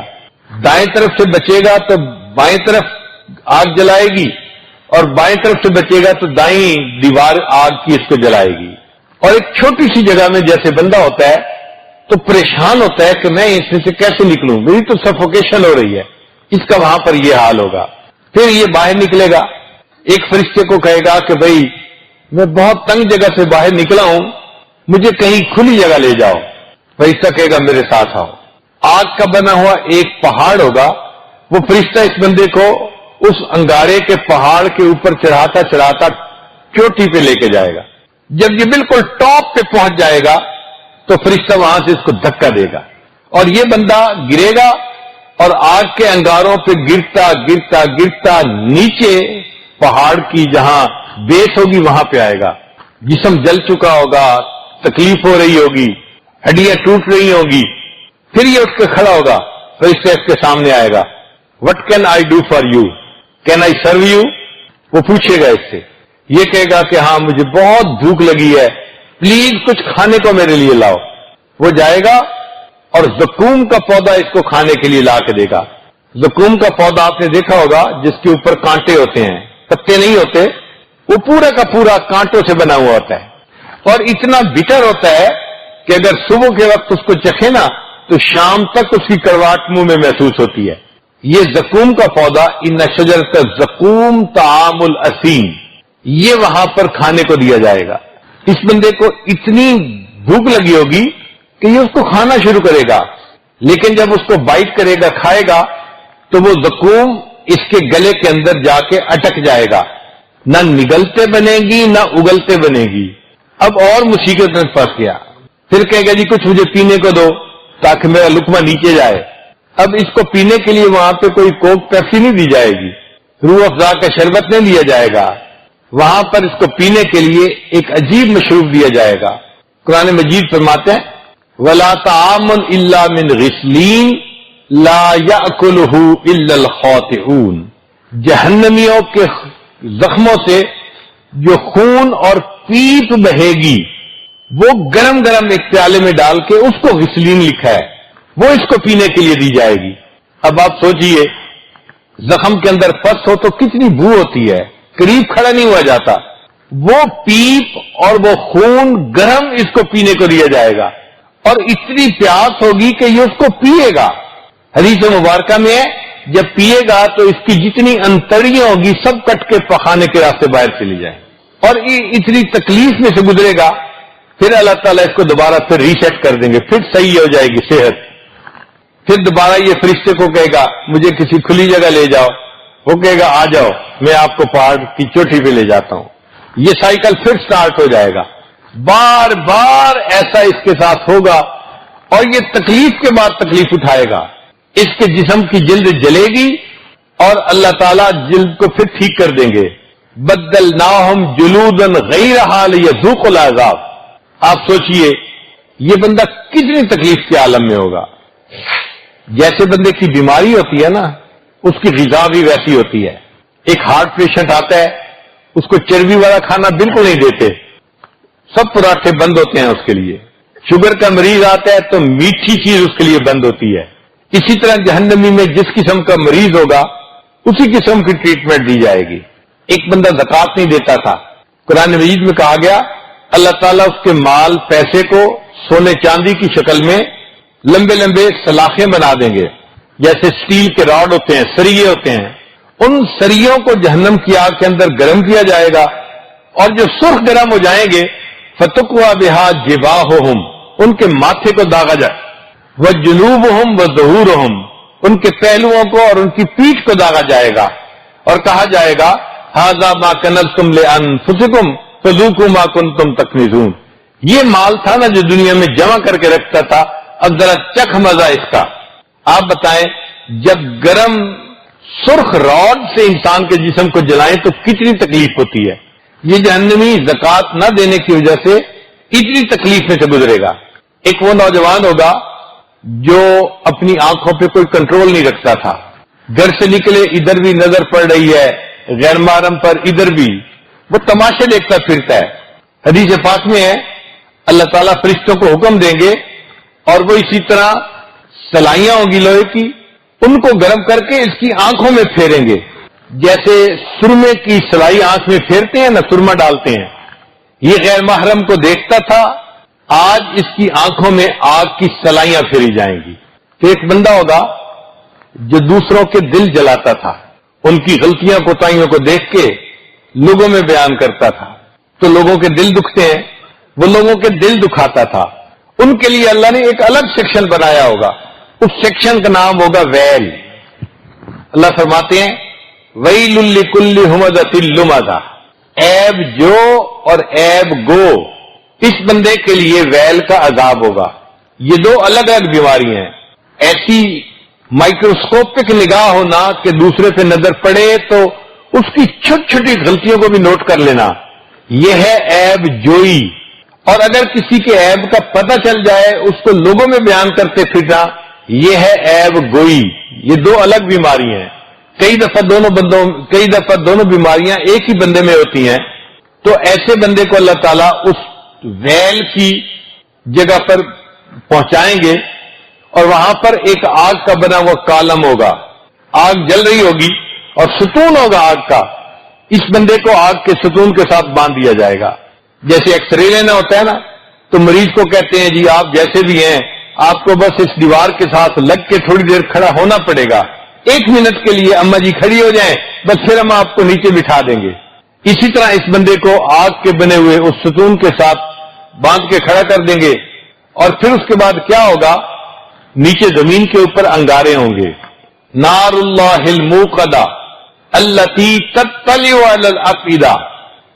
دائیں طرف سے بچے گا تو بائیں طرف آگ جلائے گی، اور بائیں طرف سے بچے گا تو دائیں دیوار آگ کی اس کو جلائے گی. اور ایک چھوٹی سی جگہ میں جیسے بندہ ہوتا ہے تو پریشان ہوتا ہے کہ میں اس میں سے کیسے نکلوں، میری تو سفوکیشن ہو رہی ہے. اس کا وہاں پر یہ حال ہوگا. پھر یہ باہر نکلے گا، ایک فرشتے کو کہے گا کہ بھائی میں بہت تنگ جگہ سے باہر نکلا ہوں، مجھے کہیں کھلی جگہ لے جاؤ. فرشتہ کہے گا میرے ساتھ آؤ. آگ کا بنا ہوا ایک پہاڑ ہوگا، وہ فرشتہ اس بندے کو اس انگارے کے پہاڑ کے اوپر چڑھاتا چڑھاتا چوٹی پہ لے کے جائے گا. جب یہ بالکل ٹاپ پہ پہنچ جائے گا تو فرشتہ وہاں سے اس کو دھکا دے گا اور یہ بندہ گرے گا اور آگ کے انگاروں پہ گرتا گرتا گرتا نیچے پہاڑ کی جہاں بیس ہوگی وہاں پہ آئے گا. جسم جل چکا ہوگا، تکلیف ہو رہی ہوگی، ہڈیاں ٹوٹ رہی ہوگی. پھر یہ اٹھ کے کھڑا ہوگا، فرشتہ اس کے سامنے آئے گا. What can I do for you, can I serve you. وہ پوچھے گا اس سے، یہ کہے گا کہ ہاں مجھے بہت بھوک لگی ہے، پلیز کچھ کھانے کو میرے لیے لاؤ. وہ جائے گا اور زقوم کا پودا اس کو کھانے کے لیے لا کے دے گا. زقوم کا پودا آپ نے دیکھا ہوگا جس کے اوپر کانٹے ہوتے ہیں، پتے نہیں ہوتے، وہ پورا کا پورا کانٹوں سے بنا ہوا ہوتا ہے اور اتنا بٹر ہوتا ہے کہ اگر صبح کے وقت اس کو چکھے نا تو شام تک اس کی کڑواہٹ منہ میں محسوس ہوتی ہے. یہ زقوم کا پودا ان شجرۃ الزقوم طعام الاسیم، یہ وہاں پر کھانے کو دیا جائے گا. اس بندے کو اتنی بھوک لگی ہوگی کہ یہ اس کو کھانا شروع کرے گا، لیکن جب اس کو بائٹ کرے گا، کھائے گا، تو وہ زقوم اس کے گلے کے اندر جا کے اٹک جائے گا، نہ نگلتے بنے گی نہ اگلتے بنے گی. اب اور مصیبت میں پھنس گیا. پھر کہے گا جی کچھ مجھے پینے کو دو تاکہ میرا لقمہ نیچے جائے. اب اس کو پینے کے لیے وہاں پہ کوئی کوک پیپسی نہیں دی جائے گی، روح افزا کا شربت نہیں لیا جائے گا. وہاں پر اس کو پینے کے لیے ایک عجیب مشروب دیا جائے گا. قرآن مجید فرماتے ہیں وَلَا طَعَامٌ إِلَّا مِنْ غِسْلِينَ لَا يَأْكُلُهُ إِلَّا الْخَاطِئُونَ. جہنمیوں کے زخموں سے جو خون اور پیپ بہے گی وہ گرم گرم ایک پیالے میں ڈال کے، اس کو غسلین لکھا ہے، وہ اس کو پینے کے لیے دی جائے گی. اب آپ سوچئے زخم کے اندر پس ہو تو کتنی بو ہوتی ہے، قریب کھڑا نہیں ہوا جاتا. وہ پیپ اور وہ خون گرم اس کو پینے کو دیا جائے گا اور اتنی پیاس ہوگی کہ یہ اس کو پیے گا. حدیث مبارکہ میں ہے جب پیے گا تو اس کی جتنی انتڑیاں ہوگی سب کٹ کے پخانے کے راستے باہر چلی جائیں اور اتنی تکلیف میں سے گزرے گا. پھر اللہ تعالیٰ اس کو دوبارہ پھر ریسیٹ کر دیں گے، پھر صحیح ہو جائے گی صحت. پھر دوبارہ یہ فرشتے کو کہے گا مجھے کسی کھلی جگہ لے جاؤ، وہ کہے گا آ جاؤ میں آپ کو پہاڑ کی چوٹی پہ لے جاتا ہوں. یہ سائیکل پھر سٹارٹ ہو جائے گا، بار بار ایسا اس کے ساتھ ہوگا اور یہ تکلیف کے بعد تکلیف اٹھائے گا. اس کے جسم کی جلد جلے گی اور اللہ تعالیٰ جلد کو پھر ٹھیک کر دیں گے. بدلناہم جلودا غیرہا لیذوقوا العذاب. آپ سوچئے یہ بندہ کتنی تکلیف کے عالم میں ہوگا. جیسے بندے کی بیماری ہوتی ہے نا، اس کی غذا بھی ویسی ہوتی ہے. ایک ہارٹ پیشنٹ آتا ہے، اس کو چربی والا کھانا بالکل نہیں دیتے، سب پراٹھے بند ہوتے ہیں اس کے لیے. شوگر کا مریض آتا ہے تو میٹھی چیز اس کے لیے بند ہوتی ہے. اسی طرح جہنمی میں جس قسم کا مریض ہوگا اسی قسم کی ٹریٹمنٹ دی جائے گی. ایک بندہ زکوٰۃ نہیں دیتا تھا، قرآن مجید میں کہا گیا اللہ تعالیٰ اس کے مال پیسے کو سونے چاندی کی شکل میں لمبے لمبے سلاخیں بنا دیں گے، جیسے سٹیل کے راڈ ہوتے ہیں، سریے ہوتے ہیں. ان سریوں کو جہنم کی آگ کے اندر گرم کیا جائے گا اور جو سرخ گرم ہو جائیں گے فتقوا بہا جباہہم، ان کے ماتھے کو داغا جائے، وجنوبہم وظہورہم، ان کے پہلوؤں کو اور ان کی پیٹھ کو داغا جائے گا اور کہا جائے گا ھذا ما کنزتم لانفسکم فذوقوا ما کنتم تکنزون. یہ مال تھا نا جو دنیا میں جمع کر کے رکھتا تھا، اب ذرا چکھ مزہ اس کا۔ آپ بتائیں جب گرم سرخ راڈ سے انسان کے جسم کو جلائیں تو کتنی تکلیف ہوتی ہے۔ یہ جہنمی زکوٰۃ نہ دینے کی وجہ سے اتنی تکلیف میں سے گزرے گا۔ ایک وہ نوجوان ہوگا جو اپنی آنکھوں پہ کوئی کنٹرول نہیں رکھتا تھا، گھر سے نکلے ادھر بھی نظر پڑ رہی ہے، غیر محرم پر ادھر بھی، وہ تماشے دیکھتا پھرتا ہے۔ حدیث پاک میں ہے اللہ تعالیٰ فرشتوں کو حکم دیں گے اور وہ اسی طرح سلائیاں ہوں گی لوہے کی، ان کو گرم کر کے اس کی آنکھوں میں پھیریں گے، جیسے سرمے کی سلائی آنکھ میں پھیرتے ہیں نا، سرما ڈالتے ہیں۔ یہ غیر محرم کو دیکھتا تھا، آج اس کی آنکھوں میں آگ کی سلائیاں پھیری جائیں گی۔ تو ایک بندہ ہوگا جو دوسروں کے دل جلاتا تھا، ان کی غلطیاں کوتاہیوں کو دیکھ کے لوگوں میں بیان کرتا تھا، تو لوگوں کے دل دکھتے ہیں، وہ لوگوں کے دل دکھاتا تھا۔ ان کے لیے اللہ نے ایک الگ سیکشن بنایا ہوگا، اس سیکشن کا نام ہوگا ویل۔ اللہ فرماتے ہیں ویل لکل ہمزۃ لمزہ، عیب جو اور عیب گو، اس بندے کے لیے ویل کا عذاب ہوگا۔ یہ دو الگ الگ بیماریاں ہیں۔ ایسی مائکروسکوپک نگاہ ہونا کہ دوسرے پہ نظر پڑے تو اس کی چھوٹی چھوٹی غلطیوں کو بھی نوٹ کر لینا، یہ ہے عیب جوئی۔ اور اگر کسی کے عیب کا پتہ چل جائے اس کو لوگوں میں بیان کرتے پھرنا، یہ ہے عیب گوئی۔ یہ دو الگ بیماریاں ہیں۔ کئی دفعہ دونوں بیماریاں ایک ہی بندے میں ہوتی ہیں، تو ایسے بندے کو اللہ تعالیٰ اس ویل کی جگہ پر پہنچائیں گے اور وہاں پر ایک آگ کا بنا ہوا کالم ہوگا، آگ جل رہی ہوگی اور ستون ہوگا آگ کا، اس بندے کو آگ کے ستون کے ساتھ باندھ دیا جائے گا۔ جیسے ایکس رے لینا ہوتا ہے نا، تو مریض کو کہتے ہیں جی آپ جیسے بھی ہیں آپ کو بس اس دیوار کے ساتھ لگ کے تھوڑی دیر کھڑا ہونا پڑے گا، 1 منٹ کے لیے اما جی کھڑی ہو جائیں بس پھر ہم آپ کو نیچے بٹھا دیں گے۔ اسی طرح اس بندے کو آگ کے بنے ہوئے اس ستون کے ساتھ باندھ کے کھڑا کر دیں گے، اور پھر اس کے بعد کیا ہوگا، نیچے زمین کے اوپر انگارے ہوں گے۔ نار اللہ الموقدہ التی تطلع علی الافئدہ،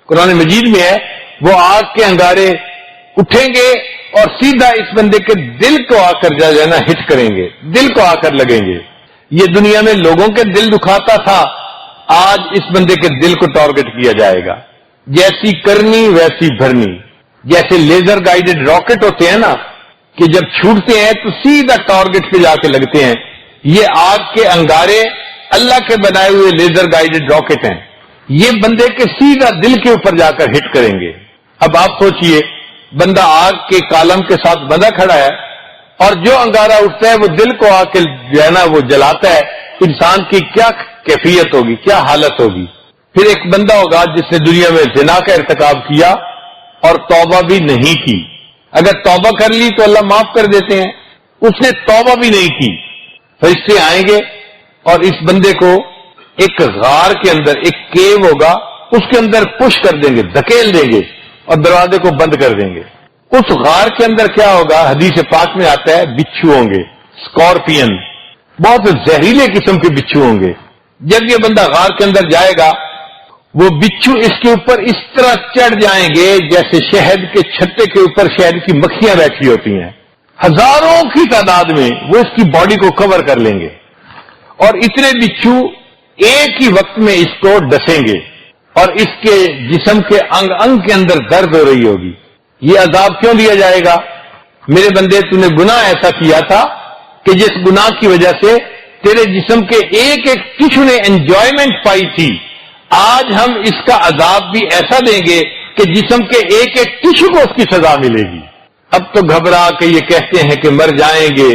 قرآن مجید میں ہے وہ آگ کے انگارے اٹھیں گے اور سیدھا اس بندے کے دل کو آ کر جانا ہٹ کریں گے، دل کو آ کر لگیں گے۔ یہ دنیا میں لوگوں کے دل دکھاتا تھا، آج اس بندے کے دل کو ٹارگٹ کیا جائے گا۔ جیسی کرنی ویسی بھرنی، جیسے لیزر گائیڈڈ راکٹ ہوتے ہیں نا کہ جب چھوٹتے ہیں تو سیدھا ٹارگٹ پہ جا کے لگتے ہیں، یہ آگ کے انگارے اللہ کے بنائے ہوئے لیزر گائیڈڈ راکٹ ہیں، یہ بندے کے سیدھا دل کے اوپر جا کر ہٹ کریں گے۔ اب آپ سوچئے بندہ آگ کے کالم کے ساتھ بندہ کھڑا ہے اور جو انگارہ اٹھتا ہے وہ دل کو آ کے جو ہے نا وہ جلاتا ہے، انسان کی کیا کیفیت ہوگی، کیا حالت ہوگی۔ پھر ایک بندہ ہوگا جس نے دنیا میں زنا کا ارتکاب کیا اور توبہ بھی نہیں کی، اگر توبہ کر لی تو اللہ معاف کر دیتے ہیں، اس نے توبہ بھی نہیں کی، فرشتے آئیں گے اور اس بندے کو ایک غار کے اندر، ایک کیو ہوگا اس کے اندر پش کر دیں گے، دھکیل دیں گے اور دروازے کو بند کر دیں گے۔ اس غار کے اندر کیا ہوگا، حدیث پاک میں آتا ہے بچھو ہوں گے، اسکارپین، بہت زہریلے قسم کے بچھو ہوں گے۔ جب یہ بندہ غار کے اندر جائے گا وہ بچھو اس کے اوپر اس طرح چڑھ جائیں گے جیسے شہد کے چھتے کے اوپر شہد کی مکھیاں بیٹھی ہوتی ہیں، ہزاروں کی تعداد میں وہ اس کی باڈی کو کور کر لیں گے اور اتنے بچھو ایک ہی وقت میں اس کو ڈسیں گے اور اس کے جسم کے انگ انگ کے اندر درد ہو رہی ہوگی۔ یہ عذاب کیوں دیا جائے گا؟ میرے بندے تو نے گناہ ایسا کیا تھا کہ جس گناہ کی وجہ سے تیرے جسم کے ایک ایک ٹشو نے انجوائمنٹ پائی تھی، آج ہم اس کا عذاب بھی ایسا دیں گے کہ جسم کے ایک ایک ٹشو کو اس کی سزا ملے گی۔ اب تو گھبرا کے یہ کہتے ہیں کہ مر جائیں گے،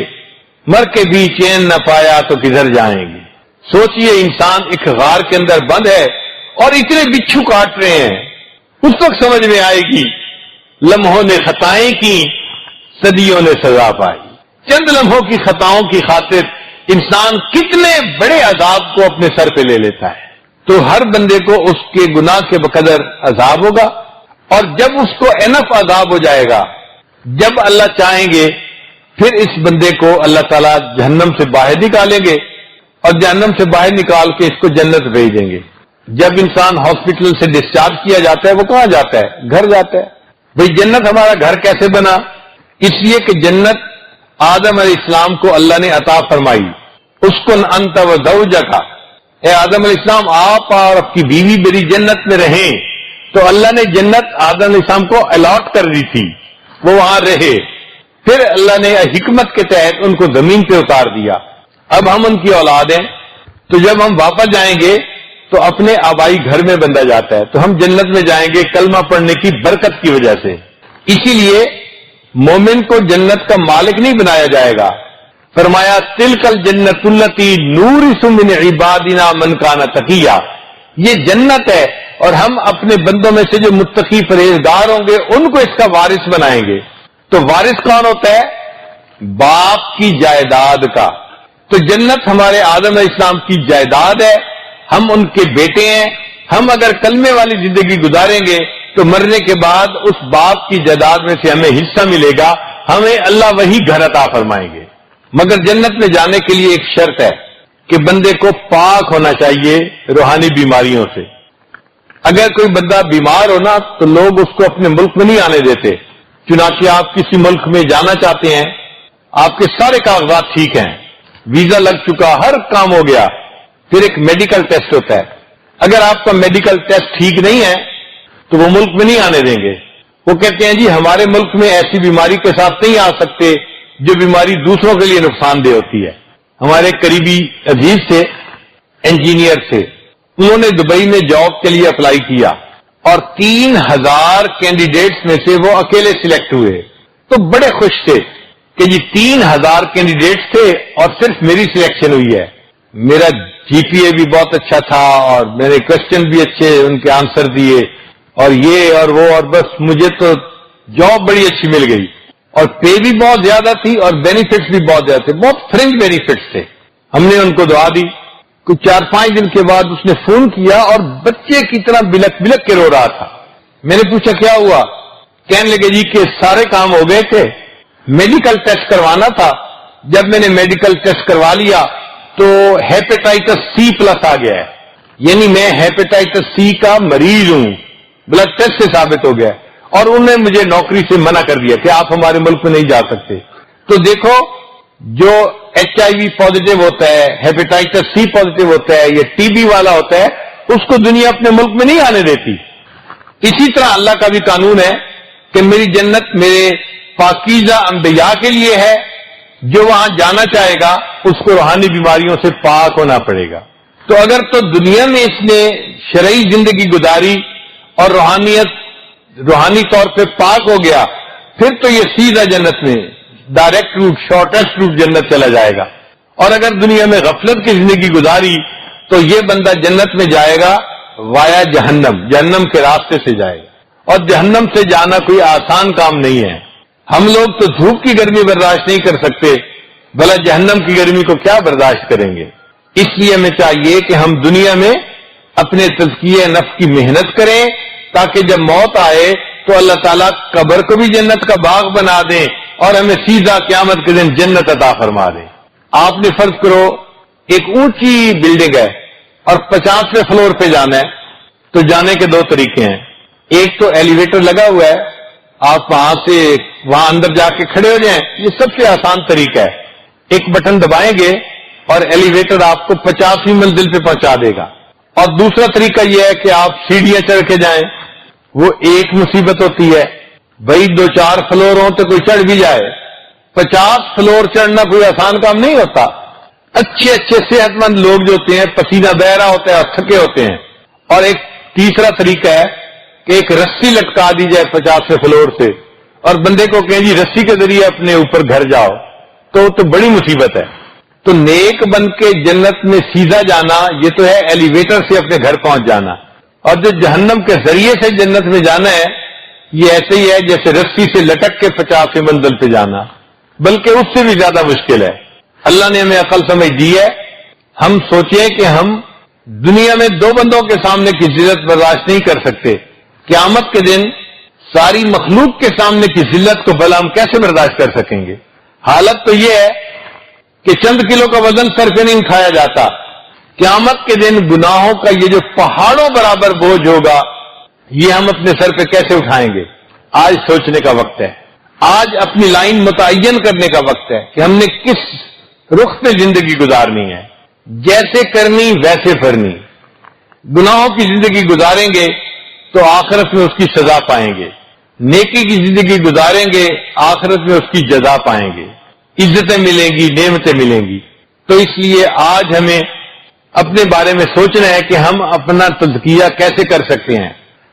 مر کے بھی چین نہ پایا تو کدھر جائیں گے۔ سوچئے انسان ایک غار کے اندر بند ہے اور اتنے بچھو کاٹ رہے ہیں، اس وقت سمجھ میں آئے گی لمحوں نے خطائیں کی، صدیوں نے سزا پائی۔ چند لمحوں کی خطاؤں کی خاطر انسان کتنے بڑے عذاب کو اپنے سر پہ لے لیتا ہے۔ تو ہر بندے کو اس کے گناہ کے بقدر عذاب ہوگا، اور جب اس کو انف عذاب ہو جائے گا، جب اللہ چاہیں گے پھر اس بندے کو اللہ تعالیٰ جہنم سے باہر نکالیں گے اور جہنم سے باہر نکال کے اس کو جنت بھیج دیں گے۔ جب انسان ہاسپٹل سے ڈسچارج کیا جاتا ہے وہ کہاں جاتا ہے؟ گھر جاتا ہے۔ بھئی جنت ہمارا گھر کیسے بنا؟ اس لیے کہ جنت آدم علیہ السلام کو اللہ نے عطا فرمائی. اسکن انت و زوجک، اے آدم علیہ السلام آپ اور آپ کی بیوی میری جنت میں رہیں. تو اللہ نے جنت آدم علیہ السلام کو الاٹ کر دی تھی، وہ وہاں رہے. پھر اللہ نے حکمت کے تحت ان کو زمین پہ اتار دیا. اب ہم ان کی اولاد ہیں، تو جب ہم واپس جائیں گے تو اپنے آبائی گھر میں بندہ جاتا ہے، تو ہم جنت میں جائیں گے کلمہ پڑھنے کی برکت کی وجہ سے. اسی لیے مومن کو جنت کا مالک نہیں بنایا جائے گا. فرمایا تلک الجنت التی نورث من عبادنا من کان تقیا، یہ جنت ہے اور ہم اپنے بندوں میں سے جو متقی پرہیزگار ہوں گے ان کو اس کا وارث بنائیں گے. تو وارث کون ہوتا ہے؟ باپ کی جائیداد کا. تو جنت ہمارے آدم علیہ السلام کی جائیداد ہے، ہم ان کے بیٹے ہیں. ہم اگر کلمے والی زندگی گزاریں گے تو مرنے کے بعد اس باپ کی جائیداد میں سے ہمیں حصہ ملے گا، ہمیں اللہ وہی گھر عطا فرمائیں گے. مگر جنت میں جانے کے لیے ایک شرط ہے کہ بندے کو پاک ہونا چاہیے روحانی بیماریوں سے. اگر کوئی بندہ بیمار ہو نا تو لوگ اس کو اپنے ملک میں نہیں آنے دیتے. چنانچہ آپ کسی ملک میں جانا چاہتے ہیں، آپ کے سارے کاغذات ٹھیک ہیں، ویزا لگ چکا، ہر کام ہو گیا، پھر ایک میڈیکل ٹیسٹ ہوتا ہے. اگر آپ کا میڈیکل ٹیسٹ ٹھیک نہیں ہے تو وہ ملک میں نہیں آنے دیں گے. وہ کہتے ہیں جی ہمارے ملک میں ایسی بیماری کے ساتھ نہیں آ سکتے جو بیماری دوسروں کے لیے نقصان دہ ہوتی ہے. ہمارے قریبی عزیز تھے، انجینئر تھے، انہوں نے دبئی میں جاب کے لیے اپلائی کیا اور 3000 کینڈیڈیٹس میں سے وہ اکیلے سلیکٹ ہوئے. تو بڑے خوش تھے کہ جی 3000 کینڈیڈیٹس تھے اور صرف میری سلیکشن ہوئی ہے. میرا جی پی اے بھی بہت اچھا تھا اور میرے کوشچن بھی اچھے ان کے آنسر دیے اور یہ اور وہ، اور بس مجھے تو جاب بڑی اچھی مل گئی اور پے بھی بہت زیادہ تھی اور بینیفٹس بھی بہت زیادہ تھے، بہت فرنج بینیفٹس تھے. ہم نے ان کو دعا دی. کچھ 4-5 دن کے بعد اس نے فون کیا اور بچے کی طرح بلک بلک کے رو رہا تھا. میں نے پوچھا کیا ہوا؟ کہنے لگے جی کہ سارے کام ہو گئے تھے، میڈیکل ٹیسٹ کروانا تھا. جب میں نے میڈیکل ٹیسٹ کروا لیا تو ہیپیٹائٹس سی پلس آ گیا ہے، یعنی میں ہیپیٹائٹس سی کا مریض ہوں. بلڈ ٹیسٹ سے ثابت ہو گیا اور انہوں نے مجھے نوکری سے منع کر دیا کہ آپ ہمارے ملک میں نہیں جا سکتے. تو دیکھو جو ایچ آئی وی پازیٹیو ہوتا ہے، ہیپیٹائٹس سی پازیٹیو ہوتا ہے، یا ٹی بی والا ہوتا ہے، اس کو دنیا اپنے ملک میں نہیں آنے دیتی. اسی طرح اللہ کا بھی قانون ہے کہ میری جنت میرے پاکیزہ انبیاء کے لیے ہے، جو وہاں جانا چاہے گا اس کو روحانی بیماریوں سے پاک ہونا پڑے گا. تو اگر تو دنیا میں اس نے شرعی زندگی گزاری اور روحانی طور پہ پاک ہو گیا، پھر تو یہ سیدھا جنت میں ڈائریکٹ روٹ، شارٹیسٹ روٹ جنت چلا جائے گا. اور اگر دنیا میں غفلت کی زندگی گزاری تو یہ بندہ جنت میں جائے گا وایا جہنم، جہنم کے راستے سے جائے گا. اور جہنم سے جانا کوئی آسان کام نہیں ہے. ہم لوگ تو دھوپ کی گرمی برداشت نہیں کر سکتے، بھلا جہنم کی گرمی کو کیا برداشت کریں گے. اس لیے ہمیں چاہیے کہ ہم دنیا میں اپنے تزکیہ نفس کی محنت کریں تاکہ جب موت آئے تو اللہ تعالیٰ قبر کو بھی جنت کا باغ بنا دیں اور ہمیں سیدھا قیامت کے دن جنت عطا فرما دیں. آپ نے فرض کرو ایک اونچی بلڈنگ ہے اور 50ویں فلور پہ جانا ہے، تو جانے کے 2 طریقے ہیں. ایک تو ایلیویٹر لگا ہوا ہے، آپ وہاں اندر جا کے کھڑے ہو جائیں، یہ سب سے آسان طریقہ ہے. ایک بٹن دبائیں گے اور ایلیویٹر آپ کو 50ویں منزل پہ پہنچا دے گا. اور دوسرا طریقہ یہ ہے کہ آپ سیڑھیاں چڑھ کے جائیں. وہ ایک مصیبت ہوتی ہے بھائی 2-4 فلور ہوں تو کوئی چڑھ بھی جائے، 50 فلور چڑھنا کوئی آسان کام نہیں ہوتا. اچھے صحت مند لوگ جو ہوتے ہیں پسینہ بہ رہا ہوتا ہے اور تھکے ہوتے ہیں. اور ایک تیسرا طریقہ ہے کہ ایک رسی لٹکا دی جائے 50ویں فلور سے اور بندے کو کہیں جی رسی کے ذریعے اپنے اوپر گھر جاؤ، تو بڑی مصیبت ہے. تو نیک بن کے جنت میں سیدھا جانا یہ تو ہے ایلیویٹر سے اپنے گھر پہنچ جانا، اور جو جہنم کے ذریعے سے جنت میں جانا ہے یہ ایسے ہی ہے جیسے رسی سے لٹک کے 50ویں منزل پہ جانا، بلکہ اس سے بھی زیادہ مشکل ہے. اللہ نے ہمیں عقل سمجھ دی ہے. ہم سوچیں کہ ہم دنیا میں 2 بندوں کے سامنے کی ذلت برداشت نہیں کر سکتے، قیامت کے دن ساری مخلوق کے سامنے کی ذلت کو بھلا ہم کیسے برداشت کر سکیں گے. حالت تو یہ ہے کہ چند کلو کا وزن سر پہ نہیں اٹھایا جاتا. قیامت کے دن گناہوں کا یہ جو پہاڑوں برابر بوجھ ہوگا یہ ہم اپنے سر پہ کیسے اٹھائیں گے. آج سوچنے کا وقت ہے، آج اپنی لائن متعین کرنے کا وقت ہے کہ ہم نے کس رخ پہ زندگی گزارنی ہے، جیسے کرنی ویسے پھرنی۔ گناہوں کی زندگی گزاریں گے تو آخرت میں اس کی سزا پائیں گے، نیکی کی زندگی گزاریں گے آخرت میں اس کی جزا پائیں گے، عزتیں ملیں گی، نعمتیں ملیں گی۔ تو اس لیے آج ہمیں اپنے بارے میں سوچنا ہے کہ ہم اپنا تزکیہ کیسے کر سکتے ہیں،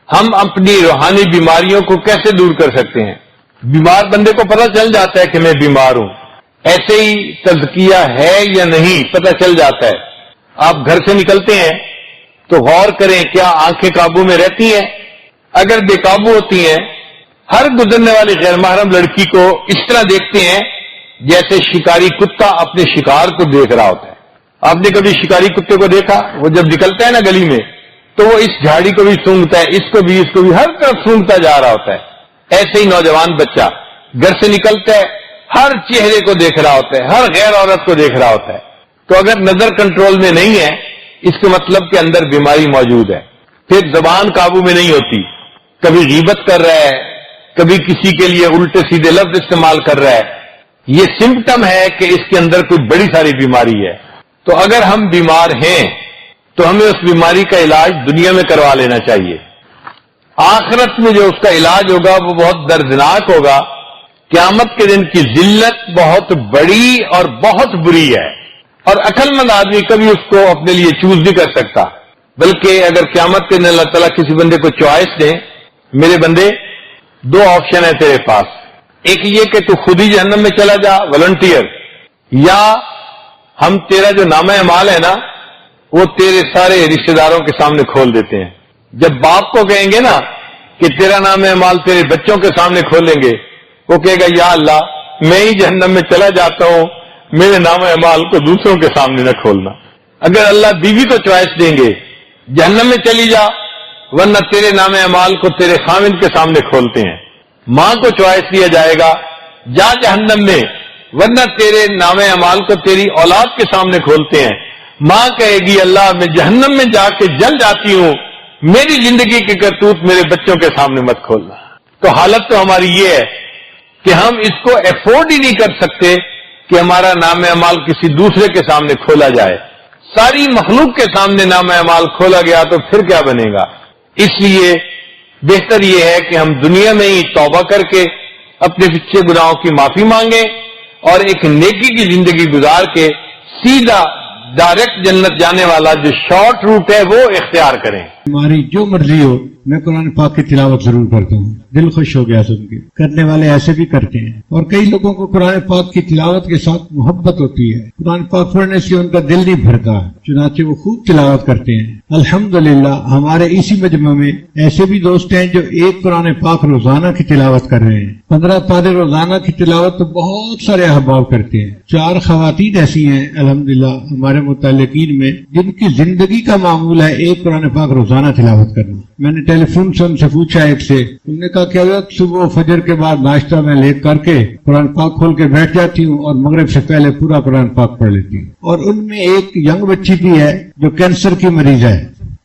ہم اپنی روحانی بیماریوں کو کیسے دور کر سکتے ہیں۔ بیمار بندے کو پتہ چل جاتا ہے کہ میں بیمار ہوں، ایسے ہی تزکیہ ہے یا نہیں پتہ چل جاتا ہے۔ آپ گھر سے نکلتے ہیں تو غور کریں کیا آنکھیں قابو میں رہتی ہیں؟ اگر بے قابو ہوتی ہیں، ہر گزرنے والی غیر محرم لڑکی کو اس طرح دیکھتے ہیں جیسے شکاری کتا اپنے شکار کو دیکھ رہا ہوتا ہے۔ آپ نے کبھی شکاری کتے کو دیکھا؟ وہ جب نکلتا ہے نا گلی میں تو وہ اس جھاڑی کو بھی سونگھتا ہے، اس کو بھی ہر طرف سونگھتا جا رہا ہوتا ہے۔ ایسے ہی نوجوان بچہ گھر سے نکلتا ہے، ہر چہرے کو دیکھ رہا ہوتا ہے، ہر غیر عورت کو دیکھ رہا ہوتا ہے۔ تو اگر نظر کنٹرول میں نہیں ہے، اس کے مطلب کہ اندر بیماری موجود ہے۔ پھر زبان قابو میں نہیں ہوتی، کبھی غیبت کر رہا ہے، کبھی کسی کے لیے الٹے سیدھے لفظ استعمال کر رہا ہے۔ یہ سمپٹم ہے کہ اس کے اندر کوئی بڑی ساری بیماری ہے۔ تو اگر ہم بیمار ہیں تو ہمیں اس بیماری کا علاج دنیا میں کروا لینا چاہیے۔ آخرت میں جو اس کا علاج ہوگا وہ بہت دردناک ہوگا۔ قیامت کے دن کی ذلت بہت بڑی اور بہت بری ہے، اور عقل مند آدمی کبھی اس کو اپنے لیے چوز نہیں کر سکتا۔ بلکہ اگر قیامت کے دن اللہ تعالیٰ کسی بندے کو چوائس دے، میرے بندے دو آپشن ہے تیرے پاس، ایک یہ کہ تو خود ہی جہنم میں چلا جا والنٹیئر، یا ہم تیرا جو نامہ اعمال ہے نا وہ تیرے سارے رشتہ داروں کے سامنے کھول دیتے ہیں۔ جب باپ کو کہیں گے نا کہ تیرا نامہ اعمال تیرے بچوں کے سامنے کھولیں گے، وہ کہے گا یا اللہ میں ہی جہنم میں چلا جاتا ہوں، میرے نامہ اعمال کو دوسروں کے سامنے نہ کھولنا۔ اگر اللہ بیوی کو چوائس دیں گے جہنم میں چلی جا ورنہ تیرے نامہ اعمال کو تیرے خاوند کے سامنے کھولتے ہیں۔ ماں کو چوائس دیا جائے گا جا جہنم میں ورنہ تیرے نامہ اعمال کو تیری اولاد کے سامنے کھولتے ہیں۔ ماں کہے گی اللہ میں جہنم میں جا کے جل جاتی ہوں، میری زندگی کے کرتوت میرے بچوں کے سامنے مت کھولنا۔ تو حالت تو ہماری یہ ہے کہ ہم اس کو افورڈ ہی نہیں کر سکتے کہ ہمارا نام اعمال کسی دوسرے کے سامنے کھولا جائے۔ ساری مخلوق کے سامنے نام اعمال کھولا گیا تو پھر کیا بنے گا؟ اس لیے بہتر یہ ہے کہ ہم دنیا میں ہی توبہ کر کے اپنے پچھلے گناہوں کی معافی مانگیں اور ایک نیکی کی زندگی گزار کے سیدھا ڈائریکٹ جنت جانے والا جو شارٹ روٹ ہے وہ اختیار کریں۔ ہماری جو مرضی ہو، میں قرآن پاک کی تلاوت ضرور کرتا ہوں، دل خوش ہو گیا سن کے۔ کرنے والے ایسے بھی کرتے ہیں، اور کئی لوگوں کو قرآن پاک کی تلاوت کے ساتھ محبت ہوتی ہے، قرآن پاک پڑھنے سے ان کا دل نہیں بھرتا، چنانچہ وہ خوب تلاوت کرتے ہیں۔ الحمدللہ ہمارے اسی مجمع میں ایسے بھی دوست ہیں جو ایک قرآن پاک روزانہ کی تلاوت کر رہے ہیں۔ 15 پارے روزانہ کی تلاوت تو بہت سارے احباب کرتے ہیں۔ 4 خواتین ایسی ہیں الحمدللہ ہمارے متعلقین میں جن کی زندگی کا معمول ہے ایک قرآن پاک روزانہ تلاوت کرنا۔ میں نے ٹیلی فون سے ان سے پوچھا ایک سے، انہوں نے کہا کہ صبح فجر کے بعد ناشتہ میں لے کر کے قرآن پاک کھول کے بیٹھ جاتی ہوں اور مغرب سے پہلے پورا قرآن پاک پڑھ لیتی ہوں۔ اور ان میں ایک ینگ بچی بھی ہے جو کینسر کی مریض ہے،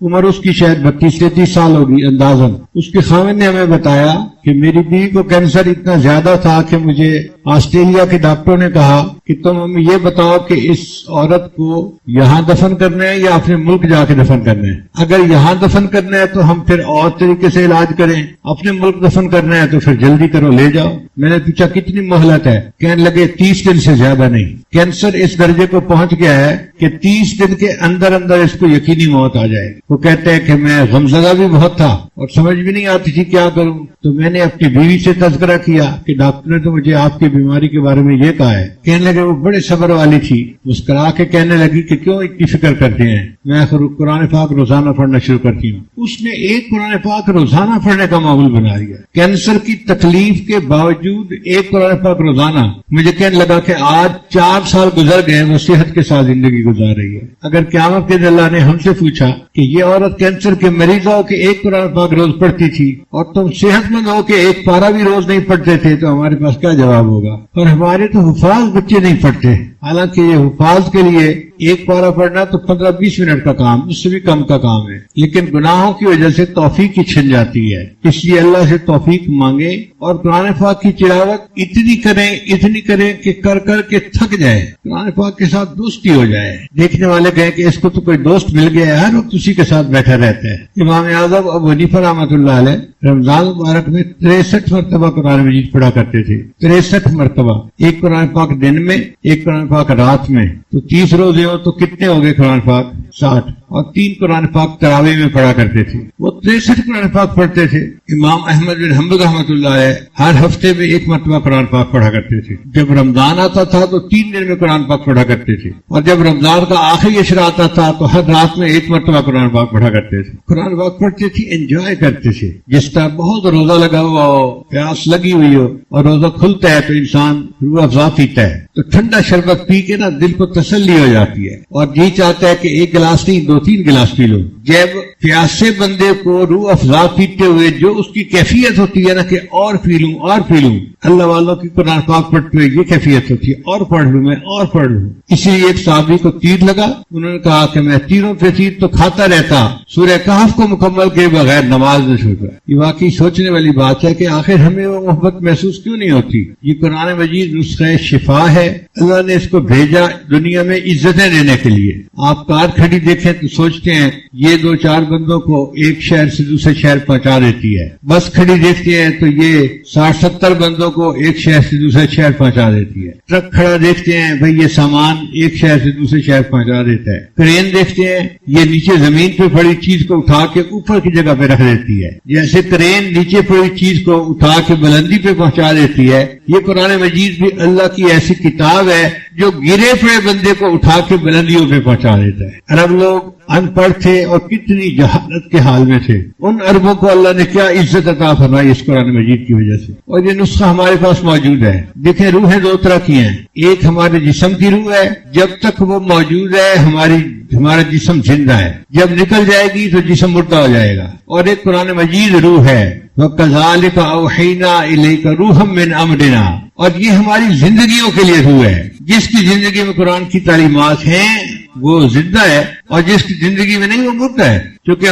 عمر اس کی شاید 32-33 سال ہوگی اندازاً۔ اس کے خاوند نے ہمیں بتایا کہ میری بیوی کو کینسر اتنا زیادہ تھا کہ مجھے آسٹریلیا کے ڈاکٹروں نے کہا کہ تم ہمیں یہ بتاؤ کہ اس عورت کو یہاں دفن کرنا ہے یا اپنے ملک جا کے دفن کرنا ہے۔ اگر یہاں دفن کرنا ہے تو ہم پھر اور طریقے سے علاج کریں، اپنے ملک دفن کرنا ہے تو پھر جلدی کرو لے جاؤ۔ میں نے پوچھا کتنی مہلت ہے؟ کہنے لگے 30 دن سے زیادہ نہیں۔ کینسر اس درجے کو پہنچ گیا ہے کہ 30 دن کے اندر اندر اس کو یقینی موت آ جائے گی۔ وہ کہتے ہیں کہ میں غمزدہ بھی بہت تھا اور سمجھ بھی نہیں آتی تھی کیا کروں، تو میں نے اپنی بیوی سے تذکرہ کیا کہ ڈاکٹر نے تو مجھے آپ کی بیماری کے بارے میں یہ کہا ہے۔ کہنے لگے وہ بڑے صبر والی تھی، مسکرا کے کہنے لگی کہ کیوں اتنی فکر کرتے ہیں، میں قرآن پاک روزانہ پڑھنا شروع کرتی ہوں۔ اس نے ایک قرآن پاک روزانہ پڑھنے کا معمول بنا دیا، کینسر کی تکلیف کے باوجود ایک قرآن پاک روزانہ۔ مجھے کہنے لگا کہ آج 4 سال گزر گئے، وہ صحت کے ساتھ زندگی گزار رہی ہے۔ اگر قیامت کے دن اللہ نے ہم سے پوچھا کہ یہ عورت کینسر کے مریض ہو کہ ایک قرآن پاک روز پڑھتی تھی اور تم صحت مند ہو کہ ایک پارہ بھی روز نہیں پڑھتے تھے، تو ہمارے پاس کیا جواب ہوگا؟ اور ہمارے تو حفاظ بچے نہیں پڑھتے، حالانکہ یہ حفاظ کے لیے ایک پارہ پڑھنا تو 15-20 منٹ کا کام، اس سے بھی کم کا کام ہے، لیکن گناہوں کی وجہ سے توفیق ہی چھن جاتی ہے۔ اس لیے اللہ سے توفیق مانگے اور قرآن پاک کی تلاوت اتنی کریں کہ کر کر کے تھک جائے، قرآن پاک کے ساتھ دوستی ہو جائے، دیکھنے والے کہیں کہ اس کو تو کوئی دوست مل گیا ہے، ہر وقت اسی کے ساتھ بیٹھا رہتا ہے۔ امام اعظم ابو حنیفہ رحمۃ اللہ علیہ رمضان مبارک میں 63 مرتبہ قرآن مجید پڑھا کرتے تھے، 63 مرتبہ، ایک قرآن پاک دن میں، ایک قرآن پاک رات میں، تو 30 روزے ہو تو کتنے ہو گئے قرآن پاک؟ 60، اور 3 قرآن پاک تراویح میں پڑھا کرتے تھے۔ وہ 63 قرآن پاک پڑھتے تھے۔ امام احمد بن حنبل رحمۃ اللہ علیہ ہر ہفتے میں 1 مرتبہ قرآن پاک پڑھا کرتے تھے۔ جب رمضان آتا تھا تو 3 دن میں قرآن پاک پڑھا کرتے تھے، اور جب رمضان کا آخری عشرہ آتا تھا تو ہر رات میں 1 مرتبہ قرآن پاک پڑھا کرتے تھے۔ قرآن پاک پڑھتے تھے، انجوائے کرتے تھے۔ جس طرح بہت روزہ لگا ہوا ہو، پیاس لگی ہوئی ہو اور روزہ کھلتا ہے تو انسان روح افزا پیتا ہے، تو ٹھنڈا شربت پی کے نا دل کو تسلی ہو جاتی ہے اور جی چاہتا ہے کہ 1 گلاس نہیں 2-3 گلاس پی لو۔ جب پیاسے بندے کو روح افزا پیتے ہوئے جو اس کی کیفیت ہوتی ہے نا کہ اور پی لوں، اللہ والوں کی قرآن پاک پڑھتے ہوئے یہ کیفیت ہوتی ہے، اور پڑھ لوں میں، اور پڑھ لوں۔ اسی لیے ایک صحابی کو تیر لگا، انہوں نے کہا کہ میں تیروں پہ تیر تو کھاتا رہتا، سورہ کہف کو مکمل کے بغیر نماز نہ چھوڑتا۔ یہ واقعی سوچنے والی بات ہے کہ آخر ہمیں وہ محبت محسوس کیوں نہیں ہوتی؟ یہ قرآن مجید نسخہ شفا ہے، اللہ نے اس کو بھیجا دنیا میں عزتیں دینے کے لیے۔ آپ کار کھڑی دیکھیں تو سوچتے ہیں یہ 2-4 بندوں کو ایک شہر سے دوسرے شہر پہنچا دیتی ہے، بس کھڑی دیکھتے ہیں تو یہ 60-70 بندوں کو ایک شہر سے دوسرے شہر پہنچا دیتی ہے۔ ٹرک کھڑا دیکھتے ہیں، بھئی یہ سامان ایک شہر سے دوسرے شہر پہنچا دیتا ہے۔ کرین دیکھتے ہیں، یہ نیچے زمین پہ پڑی چیز کو اٹھا کے اوپر کی جگہ پہ رکھ دیتی ہے۔ جیسے کرین نیچے پڑی چیز کو اٹھا کے بلندی پہ پہنچا دیتی ہے، یہ قرآن مجید بھی اللہ کی ایسی کتاب ہے جو گرے پڑے بندے کو اٹھا کے بلندیوں پہ پہنچا دیتا ہے۔ عرب لوگ ان پڑھ تھے اور کتنی جہالت کے حال میں تھے، ان عربوں کو اللہ نے کیا عزت عطا فرمائی اس قرآن مجید کی وجہ سے۔ اور یہ نسخہ ہمارے پاس موجود ہے۔ دیکھیں روحیں 2 طرح کی ہیں، ایک ہمارے جسم کی روح ہے، جب تک وہ موجود ہے ہمارا جسم زندہ ہے، جب نکل جائے گی تو جسم مردہ ہو جائے گا۔ اور ایک قرآن مجید روح ہے، وَكَذَلِكَ أَوْحَيْنَا إِلَيْكَ رُوحًا مِّنْ أَمْرِنَا، اور یہ ہماری زندگیوں کے لیے روح ہے۔ جس کی زندگی میں قرآن کی تعلیمات ہیں وہ زندہ ہے، اور جس کی زندگی میں نہیں وہ مردہ ہے۔ کیونکہ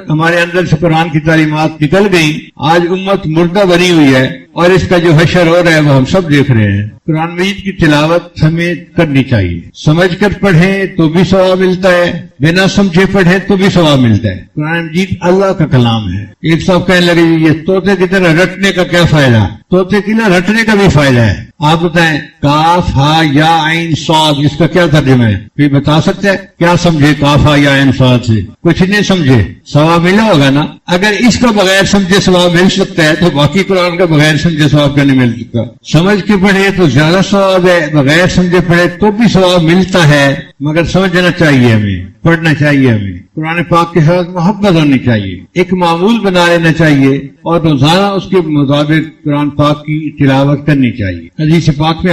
ہمارے اندر سے قرآن کی تعلیمات نکل گئیں، آج امت مردہ بنی ہوئی ہے، اور اس کا جو حشر ہو رہا ہے وہ ہم سب دیکھ رہے ہیں۔ قرآن مجید کی تلاوت ہمیں کرنی چاہیے، سمجھ کر پڑھیں تو بھی ثواب ملتا ہے، بنا سمجھے پڑھیں تو بھی ثواب ملتا ہے۔ قرآن مجید اللہ کا کلام ہے۔ ایک صاحب کہنے لگے یہ طوطے کی طرح رٹنے کا کیا فائدہ؟ طوطے کی طرح رٹنے کا بھی فائدہ ہے۔ آپ بتائیں کاف ہا یا عین صاد اس کا کیا ترجمہ ہے؟ کوئی بتا سکتا ہے؟ کیا سمجھے کاف ہا یا عین صاد سے؟ کچھ نہیں سمجھے، ثواب ملا ہوگا نا۔ اگر اس کا بغیر سمجھے ثواب مل سکتا ہے تو باقی قرآن کا بغیر سمجھے ثواب کا نہیں مل سکتا۔ سمجھ کے پڑھے تو زیادہ ثواب ہے، بغیر سمجھے پڑھے تو بھی ثواب ملتا ہے، مگر سمجھنا چاہیے ہمیں، پڑھنا چاہیے ہمیں، قرآن پاک کے ساتھ محبت ہونی چاہیے، ایک معمول بنا لینا چاہیے اور روزانہ اس کے مطابق قرآن پاک کی تلاوت کرنی چاہیے۔ حدیث پاک میں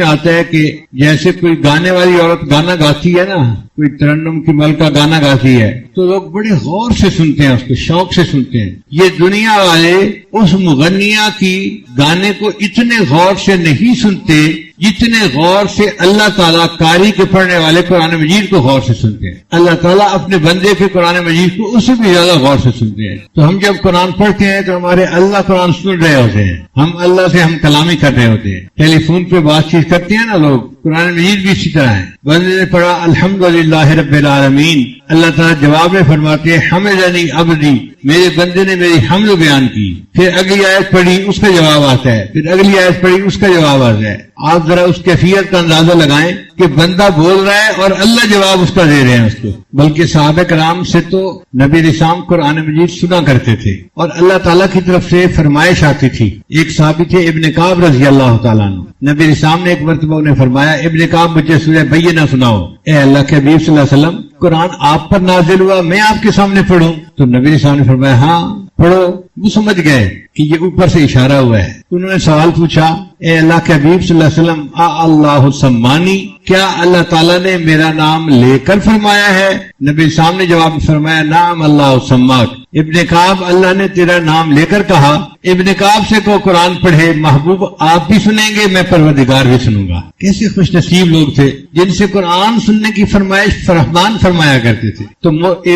آتا ہے کہ جیسے کوئی گانے والی عورت گانا گاتی ہے نا، کوئی ترنم کی ملکہ گانا گاتی ہے تو لوگ بڑے غور سے سنتے ہیں، اس کو شوق سے سنتے ہیں۔ یہ دنیا والے اس مغنیہ کی گانے کو اتنے غور سے نہیں سنتے جتنے غور سے اللہ تعالیٰ قاری کے پڑھنے والے قرآن مجید کو غور سے سنتے ہیں۔ اللہ تعالیٰ اپنے بندے کے قرآن مجید کو اس سے بھی زیادہ غور سے سنتے ہیں۔ تو ہم جب قرآن پڑھتے ہیں تو ہمارے اللہ قرآن سن رہے ہوتے ہیں، ہم اللہ سے ہم کلامی کر رہے ہوتے ہیں۔ ٹیلی فون پہ بات چیت کرتے ہیں نا لوگ، قرآن مجید بھی اسی طرح ہے۔ بندے نے پڑھا الحمدللہ رب العالمین، اللہ تعالیٰ جواب میں فرماتے ہیں حمدنی عبدی، میرے بندے نے میری حمد بیان کی۔ پھر اگلی آیت پڑھی اس کا جواب آتا ہے، پھر اگلی آیت پڑھی اس کا جواب آتا ہے۔ آپ ذرا اس کیفیت کا اندازہ لگائیں کہ بندہ بول رہا ہے اور اللہ جواب اس کا دے رہے ہیں اس کو۔ بلکہ صحابہ کرام سے تو نبی رسام قرآن مجید سنا کرتے تھے اور اللہ تعالیٰ کی طرف سے فرمائش آتی تھی۔ ایک صحابی تھے ابن کعب رضی اللہ تعالیٰ عنہ، نبی رسام نے ایک مرتبہ انہیں فرمایا ابن کعب مجھے سورہ بینہ سناؤ۔ اے اللہ کے حبیب صلی اللہ علیہ وسلم، قرآن آپ پر نازل ہوا، میں آپ کے سامنے پڑھوں؟ تو نبی رسام نے فرمایا ہاں پڑھو۔ وہ سمجھ گئے کہ یہ اوپر سے اشارہ ہوا ہے۔ انہوں نے سوال پوچھا اے اللہ کے حبیب صلی اللہ علیہ وسلم اللہ سمانی، کیا اللہ تعالیٰ نے میرا نام لے کر فرمایا ہے؟ نبی صاحب نے جواب فرمایا نعم اللہ سماک، ابن کعب اللہ نے تیرا نام لے کر کہا، ابن کعب سے کو قرآن پڑھے، محبوب آپ بھی سنیں گے، میں پروردگار بھی سنوں گا۔ کیسے خوش نصیب لوگ تھے جن سے قرآن سننے کی فرمائش رحمان فرمایا کرتے تھے۔ تو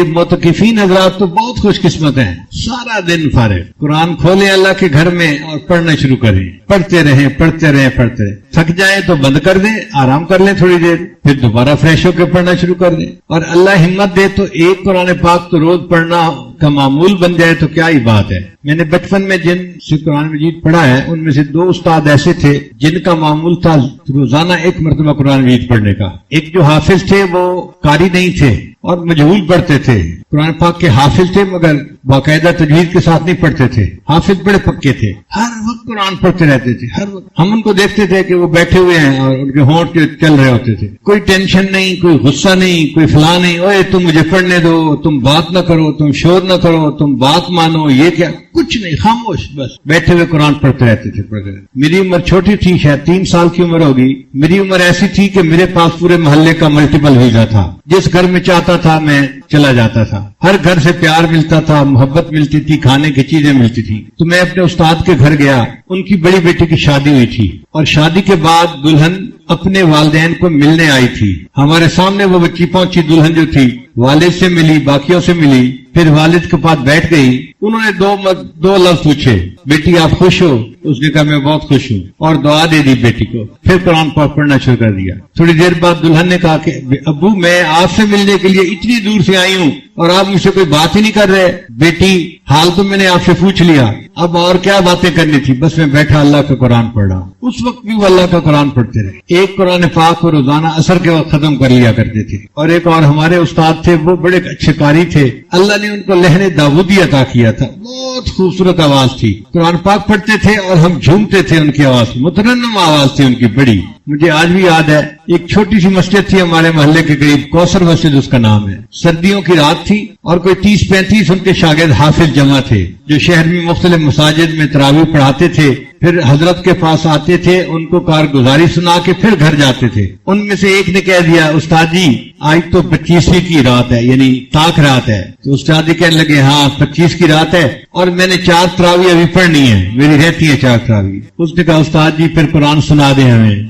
معتکفین حضرات تو بہت خوش قسمت ہیں، سارا دن فارغ قرآن کھولیں اللہ کے گھر میں اور پڑھنا شروع کریں، پڑھتے رہیں پڑھتے رہیں پڑھتے رہیں، تھک جائیں تو بند کر دیں، آرام کر لیں تھوڑی دیر، پھر دوبارہ فریش ہو کے پڑھنا شروع کر دیں۔ اور اللہ ہمت دے تو ایک قرآن پاک تو روز پڑھنا کا معمول بن جائے تو کیا ہی بات ہے۔ میں نے بچپن میں جن سے قرآن مجید پڑھا ہے ان میں سے 2 استاد ایسے تھے جن کا معمول تھا روزانہ 1 مرتبہ قرآن مجید پڑھنے کا۔ ایک جو حافظ تھے وہ قاری نہیں تھے اور مجہول پڑھتے تھے، قرآن پاک کے حافظ تھے مگر باقاعدہ تجوید کے ساتھ نہیں پڑھتے تھے، حافظ بڑے پکے تھے، ہر وقت قرآن پڑھتے رہتے تھے، ہر وقت ہم ان کو دیکھتے تھے کہ وہ بیٹھے ہوئے ہیں اور ان کے ہونٹ چل رہے ہوتے تھے، کوئی ٹینشن نہیں، کوئی غصہ نہیں، کوئی فلاں نہیں، اوے تم مجھے پڑھنے دو، تم بات نہ کرو، تم شور نہ کرو، تم بات مانو، یہ کیا، کچھ نہیں، خاموش بس بیٹھے ہوئے قرآن پڑھتے رہتے تھے پڑھتے رہتے۔ میری عمر چھوٹی تھی، شاید 3 سال کی عمر ہوگی، میری عمر ایسی تھی کہ میرے پاس پورے محلے کا ملٹیپل ویزا تھا، جس گھر میں چاہتا تھا میں چلا جاتا تھا، ہر گھر سے پیار ملتا تھا، محبت ملتی تھی، کھانے کی چیزیں ملتی تھی۔ تو میں اپنے استاد کے گھر گیا، ان کی بڑی بیٹی کی شادی ہوئی تھی اور شادی کے بعد دلہن اپنے والدین کو ملنے آئی تھی، ہمارے سامنے وہ بچی پہنچی، دلہن جو تھی والد سے ملی، باقیوں سے ملی، پھر والد کے پاس بیٹھ گئی، انہوں نے 2 لفظ پوچھے، بیٹی آپ خوش ہو؟ اس نے کہا میں بہت خوش ہوں، اور دعا دے دی بیٹی کو، پھر قرآن پاک پڑھنا شروع کر دیا۔ تھوڑی دیر بعد دلہن نے کہا کہ ابو میں آپ سے ملنے کے لیے اتنی دور سے آئی ہوں اور آپ مجھ سے کوئی بات ہی نہیں کر رہے۔ بیٹی حال تو میں نے آپ سے پوچھ لیا، اب اور کیا باتیں کرنی تھی، بس میں بیٹھا اللہ کا قرآن پڑھ رہا ہوں۔ اس وقت بھی وہ اللہ کا قرآن پڑھتے رہے، ایک قرآن پاک کو روزانہ عصر کے وقت ختم کر لیا کرتے تھے۔ اور ایک اور ہمارے استاد تھے، وہ بڑے اچھے قاری تھے، اللہ نے ان کو لہن داودی عطا کیا تھا، بہت خوبصورت آواز تھی، قرآن پاک پڑھتے تھے اور ہم جھومتے تھے، ان کی آواز مترنم آواز تھی ان کی بڑی۔ مجھے آج بھی یاد ہے، ایک چھوٹی سی مسجد تھی ہمارے محلے کے قریب، کوثر مسجد اس کا نام ہے، سردیوں کی رات تھی اور کوئی 30-35 ان کے شاگرد حافظ جمع تھے جو شہر میں مختلف مساجد میں تراویح پڑھاتے تھے، پھر حضرت کے پاس آتے تھے، ان کو کارگزاری سنا کے پھر گھر جاتے تھے۔ ان میں سے ایک نے کہہ دیا استاد جی آج تو 25ویں کی رات ہے، یعنی طاق رات ہے۔ تو استاد جی کہنے لگے ہاں 25 کی رات ہے اور میں نے 4 تراویح ابھی پڑھنی ہے، میری رہتی ہے 4 تراویح۔ اس نے کہا استاد جی پھر قرآن سنا دیں ہمیں۔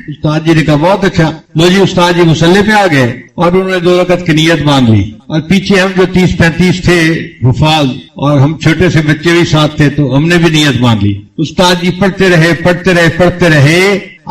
استاد جی نے کہا بہت اچھا، لو جی استاد جی مصلی پہ آ گئے اور انہوں نے 2 رکعت کی نیت باندھ لی، اور پیچھے ہم جو 30-35 تھے حفاظ اور ہم چھوٹے سے بچے بھی ساتھ تھے تو ہم نے بھی نیت باندھ لی۔ استاد جی پڑھتے رہے پڑھتے رہے پڑھتے رہے،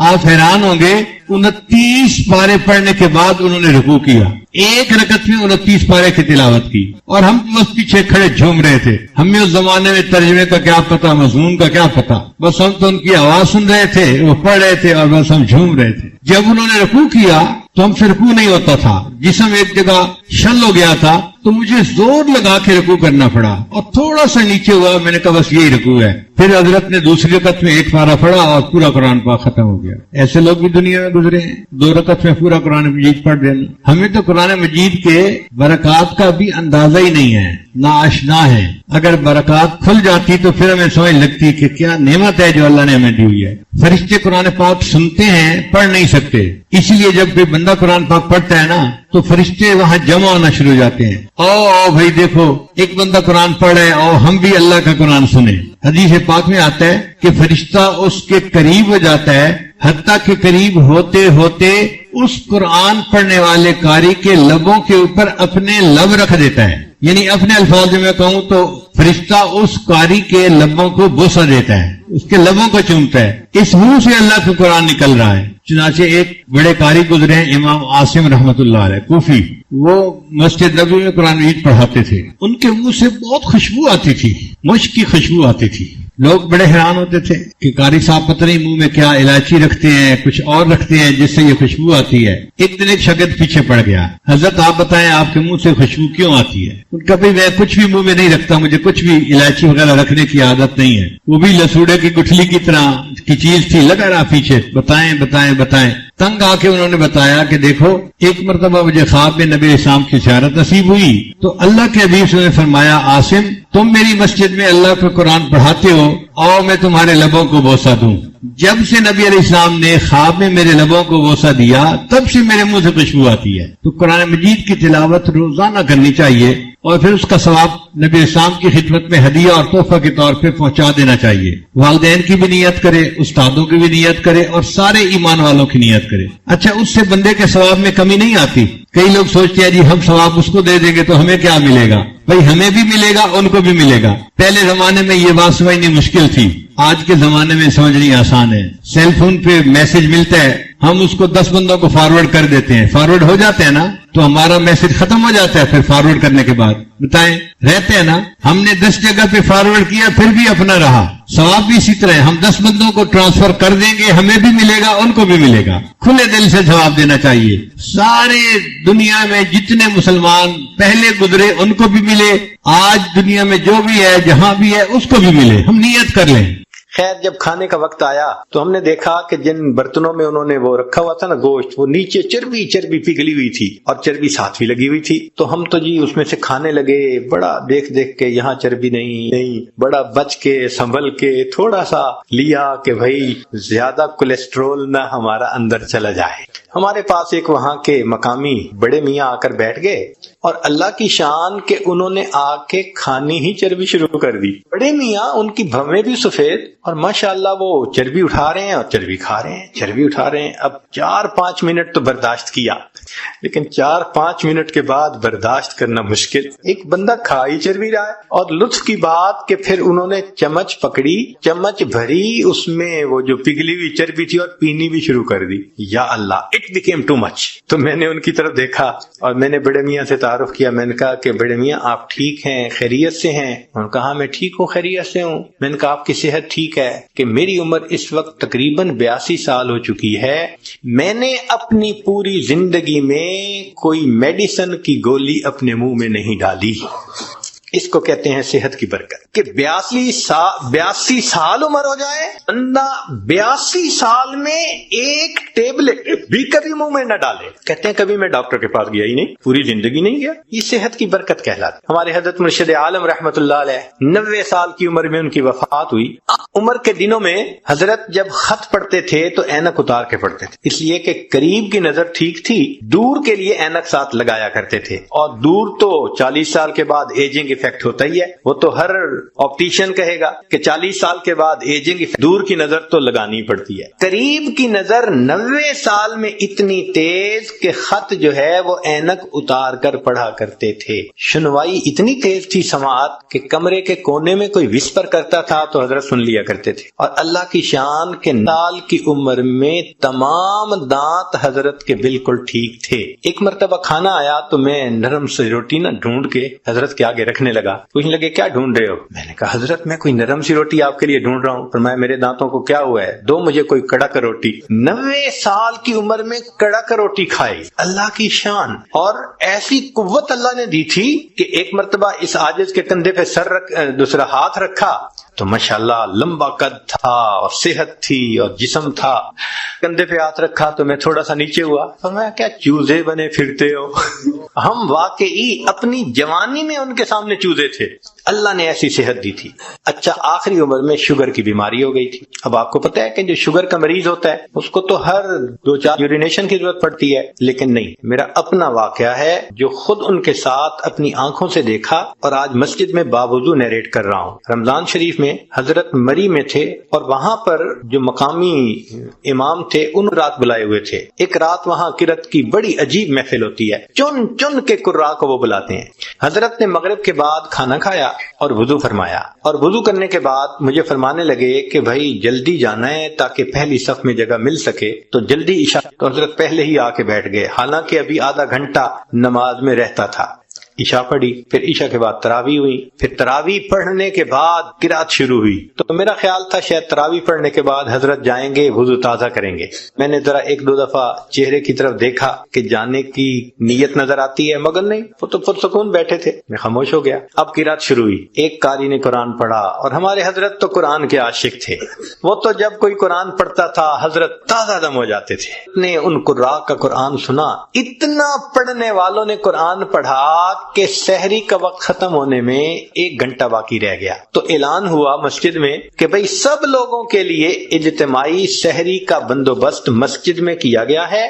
آپ حیران ہوں گے 29 پارے پڑھنے کے بعد انہوں نے رکوع کیا، ایک رکعت میں 29 پارے کی تلاوت کی، اور ہم بس پیچھے کھڑے جھوم رہے تھے۔ ہمیں اس زمانے میں ترجمے کا کیا پتا، مضمون کا کیا پتا، بس ہم تو ان کی آواز سن رہے تھے، وہ پڑھ رہے تھے اور بس ہم جھوم رہے تھے۔ جب انہوں نے رکوع کیا تو ہم سے رکوع نہیں ہوتا تھا، جسم ایک جگہ شل ہو گیا تھا، تو مجھے زور لگا کے رکوع کرنا پڑا اور تھوڑا سا نیچے ہوا، میں نے کہا بس یہی رکوع ہے۔ پھر حضرت نے دوسری رکعت میں 1 پارہ پڑھا اور پورا قرآن پاک ختم ہو گیا۔ ایسے لوگ بھی دنیا میں گزرے ہیں، 2 رکعت میں پورا قرآن مجید پڑھ دینا۔ ہمیں تو قرآن مجید کے برکات کا بھی اندازہ ہی نہیں ہے، ناآشنا ہے۔ اگر برکات کھل جاتی تو پھر ہمیں سمجھ لگتی کہ کیا نعمت ہے جو اللہ نے ہمیں دی ہوئی ہے۔ فرشتے قرآن پاک سنتے ہیں، پڑھ نہیں سکتے، اسی لیے جب کوئی بندہ قرآن پاک پڑھتا ہے نا تو فرشتے وہاں جمع ہونا شروع ہو جاتے ہیں۔ آؤ بھائی دیکھو ایک بندہ قرآن پڑھ رہے، آؤ ہم بھی اللہ کا قرآن سنیں۔ حدیث پاک میں آتا ہے کہ فرشتہ اس کے قریب ہو جاتا ہے، حتیٰ کہ قریب ہوتے ہوتے اس قرآن پڑھنے والے قاری کے لبوں کے اوپر اپنے لب رکھ دیتا ہے، یعنی اپنے الفاظ میں کہوں تو فرشتہ اس قاری کے لبوں کو بوسہ دیتا ہے، اس کے لبوں کو چومتا ہے، اس منہ سے اللہ کا قرآن نکل رہا ہے۔ چنانچہ ایک بڑے قاری گزرے ہیں امام عاصم رحمت اللہ علیہ کوفی، وہ مسجد نبوی میں قرآن مجید پڑھاتے تھے، ان کے منہ سے بہت خوشبو آتی تھی، مشک کی خوشبو آتی تھی۔ لوگ بڑے حیران ہوتے تھے کہ قاری صاحب پتہ نہیں منہ میں کیا الائچی رکھتے ہیں، کچھ اور رکھتے ہیں جس سے یہ خوشبو آتی ہے۔ ایک دن ایک شاگرد پیچھے پڑ گیا، حضرت آپ بتائیں آپ کے منہ سے خوشبو کیوں آتی ہے؟ ان کا بھائی میں کچھ بھی منہ میں نہیں رکھتا، مجھے کچھ بھی الائچی وغیرہ رکھنے کی عادت نہیں ہے۔ وہ بھی لسوڑے کی گٹھلی کی طرح کی چیز تھی، لگا رہا پیچھے، بتائیں بتائیں بتائیں۔ تنگ آ کے انہوں نے بتایا کہ دیکھو ایک مرتبہ مجھے خواب میں نبی اسلام کی زیارت نصیب ہوئی تو اللہ کے حبیب نے فرمایا عاصم تم میری مسجد میں اللہ کا قرآن پڑھاتے ہو، آؤ میں تمہارے لبوں کو بوسہ دوں۔ جب سے نبی علیہ السلام نے خواب میں میرے لبوں کو بوسہ دیا تب سے میرے منہ سے خوشبو آتی ہے۔ تو قرآن مجید کی تلاوت روزانہ کرنی چاہیے اور پھر اس کا ثواب نبی اسلام کی خدمت میں ہدیہ اور تحفہ کے طور پہ پہنچا دینا چاہیے. والدین کی بھی نیت کرے, استادوں کی بھی نیت کرے, اور سارے ایمان والوں کی نیت کرے. اچھا, اس سے بندے کے ثواب میں کمی نہیں آتی. کئی لوگ سوچتے ہیں جی ہم ثواب اس کو دے دیں گے تو ہمیں کیا ملے گا. بھائی ہمیں بھی ملے گا, ان کو بھی ملے گا. پہلے زمانے میں یہ بات سمجھنی مشکل تھی, آج کے زمانے میں سمجھنی آسان ہے. سیل فون پہ میسج ملتا ہے, ہم اس کو 10 بندوں کو فارورڈ کر دیتے ہیں. فارورڈ ہو جاتے ہیں نا تو ہمارا میسج ختم ہو جاتا ہے. پھر فارورڈ کرنے کے بعد بتائیں, رہتے ہیں نا. ہم نے 10 جگہ پہ فارورڈ کیا پھر بھی اپنا رہا. ثواب بھی اسی طرح ہے, ہم 10 بندوں کو ٹرانسفر کر دیں گے, ہمیں بھی ملے گا, ان کو بھی ملے گا. کھلے دل سے جواب دینا چاہیے. سارے دنیا میں جتنے مسلمان پہلے گزرے ان کو بھی ملے, آج دنیا میں جو بھی ہے جہاں بھی ہے اس کو بھی ملے. ہم نیت کر لیں. خیر, جب کھانے کا وقت آیا تو ہم نے دیکھا کہ جن برتنوں میں انہوں نے وہ رکھا ہوا تھا نا گوشت, وہ نیچے چربی پگھلی ہوئی تھی اور چربی ساتھ بھی لگی ہوئی تھی. تو ہم تو جی اس میں سے کھانے لگے, بڑا دیکھ کے یہاں چربی نہیں, بڑا بچ کے سنبھل کے تھوڑا سا لیا کہ بھائی زیادہ کولیسٹرول نہ ہمارا اندر چلا جائے. ہمارے پاس ایک وہاں کے مقامی بڑے میاں آ کر بیٹھ گئے, اور اللہ کی شان کہ انہوں نے آ کے کھانی ہی چربی شروع کر دی. بڑے میاں, ان کی بھویں بھی سفید, اور ماشاءاللہ وہ چربی اٹھا رہے ہیں اور چربی کھا رہے ہیں, چربی اٹھا رہے ہیں. اب 4-5 منٹ تو برداشت کیا, لیکن 4-5 منٹ کے بعد برداشت کرنا مشکل. ایک بندہ کھا ہی چربی رہا ہے, اور لطف کی بات کہ پھر انہوں نے چمچ پکڑی, چمچ بھری, اس میں وہ جو پگھلی ہوئی چربی تھی اور پینی بھی شروع کر دی. یا اللہ, اٹ بیکیم ٹو مچ. تو میں نے ان کی طرف دیکھا اور میں نے بڑے میاں سے تعارف کیا. میں نے کہا کہ بڑے میاں آپ ٹھیک ہیں, خیریت سے ہیں؟ انہوں نے کہا میں ٹھیک ہوں, خیریت سے ہوں. میں نے کہا آپ کی صحت ٹھیک ہے؟ کہ میری عمر اس وقت تقریباً 82 سال ہو چکی ہے. میں نے اپنی پوری زندگی میں کوئی میڈیسن کی گولی اپنے منہ میں نہیں ڈالی. اس کو کہتے ہیں صحت کی برکت. کہ 82 سال عمر ہو جائے, بندہ 82 سال میں ایک ٹیبلٹ بھی کبھی منہ میں نہ ڈالے. کہتے ہیں کبھی میں ڈاکٹر کے پاس گیا ہی نہیں, پوری زندگی نہیں گیا. یہ صحت کی برکت کہلاتی. ہمارے حضرت مرشد عالم رحمت اللہ علیہ 90 سال کی عمر میں ان کی وفات ہوئی. عمر کے دنوں میں حضرت جب خط پڑھتے تھے تو اینک اتار کے پڑھتے تھے, اس لیے کہ قریب کی نظر ٹھیک تھی, دور کے لیے اینک ساتھ لگایا کرتے تھے. اور دور تو 40 سال کے بعد ایجنگ افیکٹ ہوتا ہی ہے, وہ تو ہر آپٹیشین کہے گا کہ 40 سال کے بعد ایجنگ افیکٹ. دور کی نظر تو لگانی پڑتی ہے. قریب کی نظر 90 سال میں اتنی تیز کہ خط جو ہے وہ اینک اتار کر پڑھا کرتے تھے. سنوائی اتنی تیز تھی سماعت کہ کمرے کے کونے میں کوئی وسپر کرتا تھا تو حضرت سن لیا کرتے تھے. اور اللہ کی شان کے سال کی عمر میں تمام دانت حضرت کے بالکل ٹھیک تھے. ایک مرتبہ کھانا آیا تو میں نرم سی روٹی نہ ڈھونڈ کے حضرت کے آگے رکھنے لگا. پوچھنے لگے کیا ڈھونڈ رہے ہو؟ میں نے کہا حضرت میں کوئی نرم سی روٹی آپ کے لیے ڈھونڈ رہا ہوں. فرمایا میرے دانتوں کو کیا ہوا ہے, دو مجھے کوئی کڑک روٹی. 90 سال کی عمر میں کڑک روٹی کھائی. اللہ کی شان. اور ایسی قوت اللہ نے دی تھی کہ ایک مرتبہ اس عاجز کے کندھے پہ سر دوسرا ہاتھ رکھا تو ماشاءاللہ لمبا قد تھا اور صحت تھی اور جسم تھا. کندھے پہ ہاتھ رکھا تو میں تھوڑا سا نیچے ہوا. فرمایا کیا چوزے بنے پھرتے ہو؟ ہم واقعی اپنی جوانی میں ان کے سامنے چوزے تھے. اللہ نے ایسی صحت دی تھی. اچھا, آخری عمر میں شوگر کی بیماری ہو گئی تھی. اب آپ کو پتا ہے کہ جو شوگر کا مریض ہوتا ہے اس کو تو ہر 2-4 یورینیشن کی ضرورت پڑتی ہے, لیکن نہیں. میرا اپنا واقعہ ہے جو خود ان کے ساتھ اپنی آنکھوں سے دیکھا اور آج مسجد میں باوضو نیریٹ کر رہا ہوں. رمضان شریف میں حضرت مری میں تھے اور وہاں پر جو مقامی امام تھے ان رات بلائے ہوئے تھے. ایک رات وہاں قرات کی بڑی عجیب محفل ہوتی ہے, چن چن کے قراء کو وہ بلاتے ہیں. حضرت نے مغرب کے بعد کھانا کھایا اور وضو فرمایا, اور وضو کرنے کے بعد مجھے فرمانے لگے کہ بھائی جلدی جانا ہے تاکہ پہلی صف میں جگہ مل سکے, تو جلدی عشاء. تو حضرت پہلے ہی آ کے بیٹھ گئے, حالانکہ ابھی آدھا گھنٹہ نماز میں رہتا تھا. عشاء پڑھی, پھر عشاء کے بعد تراویح ہوئی, پھر تراویح پڑھنے کے بعد قرات شروع ہوئی. تو میرا خیال تھا شاید تراویح پڑھنے کے بعد حضرت جائیں گے وضو تازہ کریں گے. میں نے ذرا 1-2 دفعہ چہرے کی طرف دیکھا کہ جانے کی نیت نظر آتی ہے, مگر نہیں, وہ تو پرسکون بیٹھے تھے. میں خاموش ہو گیا. اب قرات شروع ہوئی. ایک قاری نے قرآن پڑھا, اور ہمارے حضرت تو قرآن کے عاشق تھے. وہ تو جب کوئی قرآن پڑھتا تھا حضرت تازہ دم ہو جاتے تھے. نے ان قراء کا قرآن سنا, اتنا پڑھنے والوں نے قرآن پڑھا کہ سحری کا وقت ختم ہونے میں 1 گھنٹہ باقی رہ گیا تو اعلان ہوا مسجد میں کہ بھئی سب لوگوں کے لیے اجتماعی سحری کا بندوبست مسجد میں کیا گیا ہے،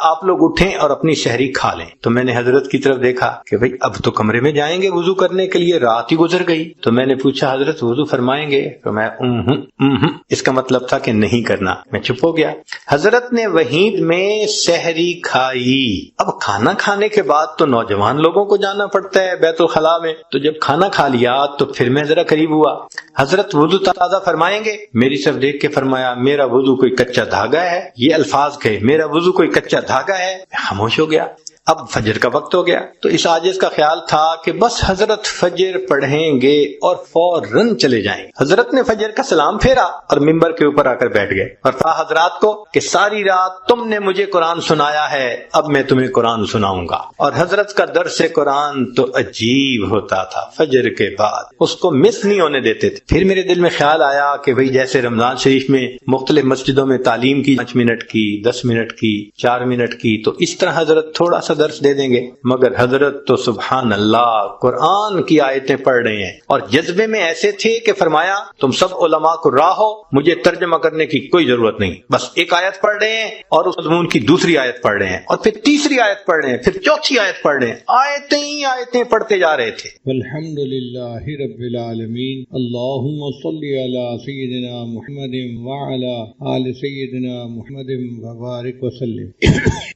آپ لوگ اٹھیں اور اپنی سحری کھا لیں۔ تو میں نے حضرت کی طرف دیکھا کہ بھئی اب تو کمرے میں جائیں گے وضو کرنے کے لیے، رات ہی گزر گئی۔ تو میں نے پوچھا حضرت وضو فرمائیں گے؟ تو میں اس کا مطلب تھا کہ نہیں کرنا، میں چپ ہو گیا۔ حضرت نے وحید میں سحری کھائی۔ اب کھانا کھانے کے بعد تو نوجوان لوگوں کو جانا پڑتا ہے بیت الخلاء میں، تو جب کھانا کھا لیا تو پھر میں ذرا قریب ہوا، حضرت وضو تازہ فرمائیں گے؟ میری طرف دیکھ کے فرمایا میرا وضو کوئی کچا دھاگا ہے، یہ الفاظ کہے میرا وضو کوئی کچا دھاگا ہے۔ میں خاموش ہو گیا۔ اب فجر کا وقت ہو گیا تو اس عاجز کا خیال تھا کہ بس حضرت فجر پڑھیں گے اور فوراً چلے جائیں گے۔ حضرت نے فجر کا سلام پھیرا اور ممبر کے اوپر آ کر بیٹھ گئے اور کہا حضرات کو کہ ساری رات تم نے مجھے قرآن سنایا ہے، اب میں تمہیں قرآن سناؤں گا۔ اور حضرت کا درس قرآن تو عجیب ہوتا تھا، فجر کے بعد اس کو مس نہیں ہونے دیتے تھے۔ پھر میرے دل میں خیال آیا کہ بھئی جیسے رمضان شریف میں مختلف مسجدوں میں تعلیم کی 5 منٹ کی، 10 منٹ کی، 4 منٹ کی، تو اس طرح حضرت تھوڑا سا درس دے دیں گے، مگر حضرت تو سبحان اللہ قرآن کی آیتیں پڑھ رہے ہیں اور جذبے میں ایسے تھے کہ فرمایا تم سب علماء کو راہ ہو، مجھے ترجمہ کرنے کی کوئی ضرورت نہیں، بس ایک آیت پڑھ رہے ہیں اور اس مضمون کی دوسری آیت پڑھ رہے ہیں اور پھر تیسری آیت پڑھ رہے ہیں، پھر چوتھی آیت پڑھ رہے ہیں، آیتیں ہی آیتیں پڑھتے جا رہے تھے۔ والحمدللہ رب العالمین، اللہم صلی علی سیدنا محمد وعلی آل سیدنا محمد وبارک وسلم۔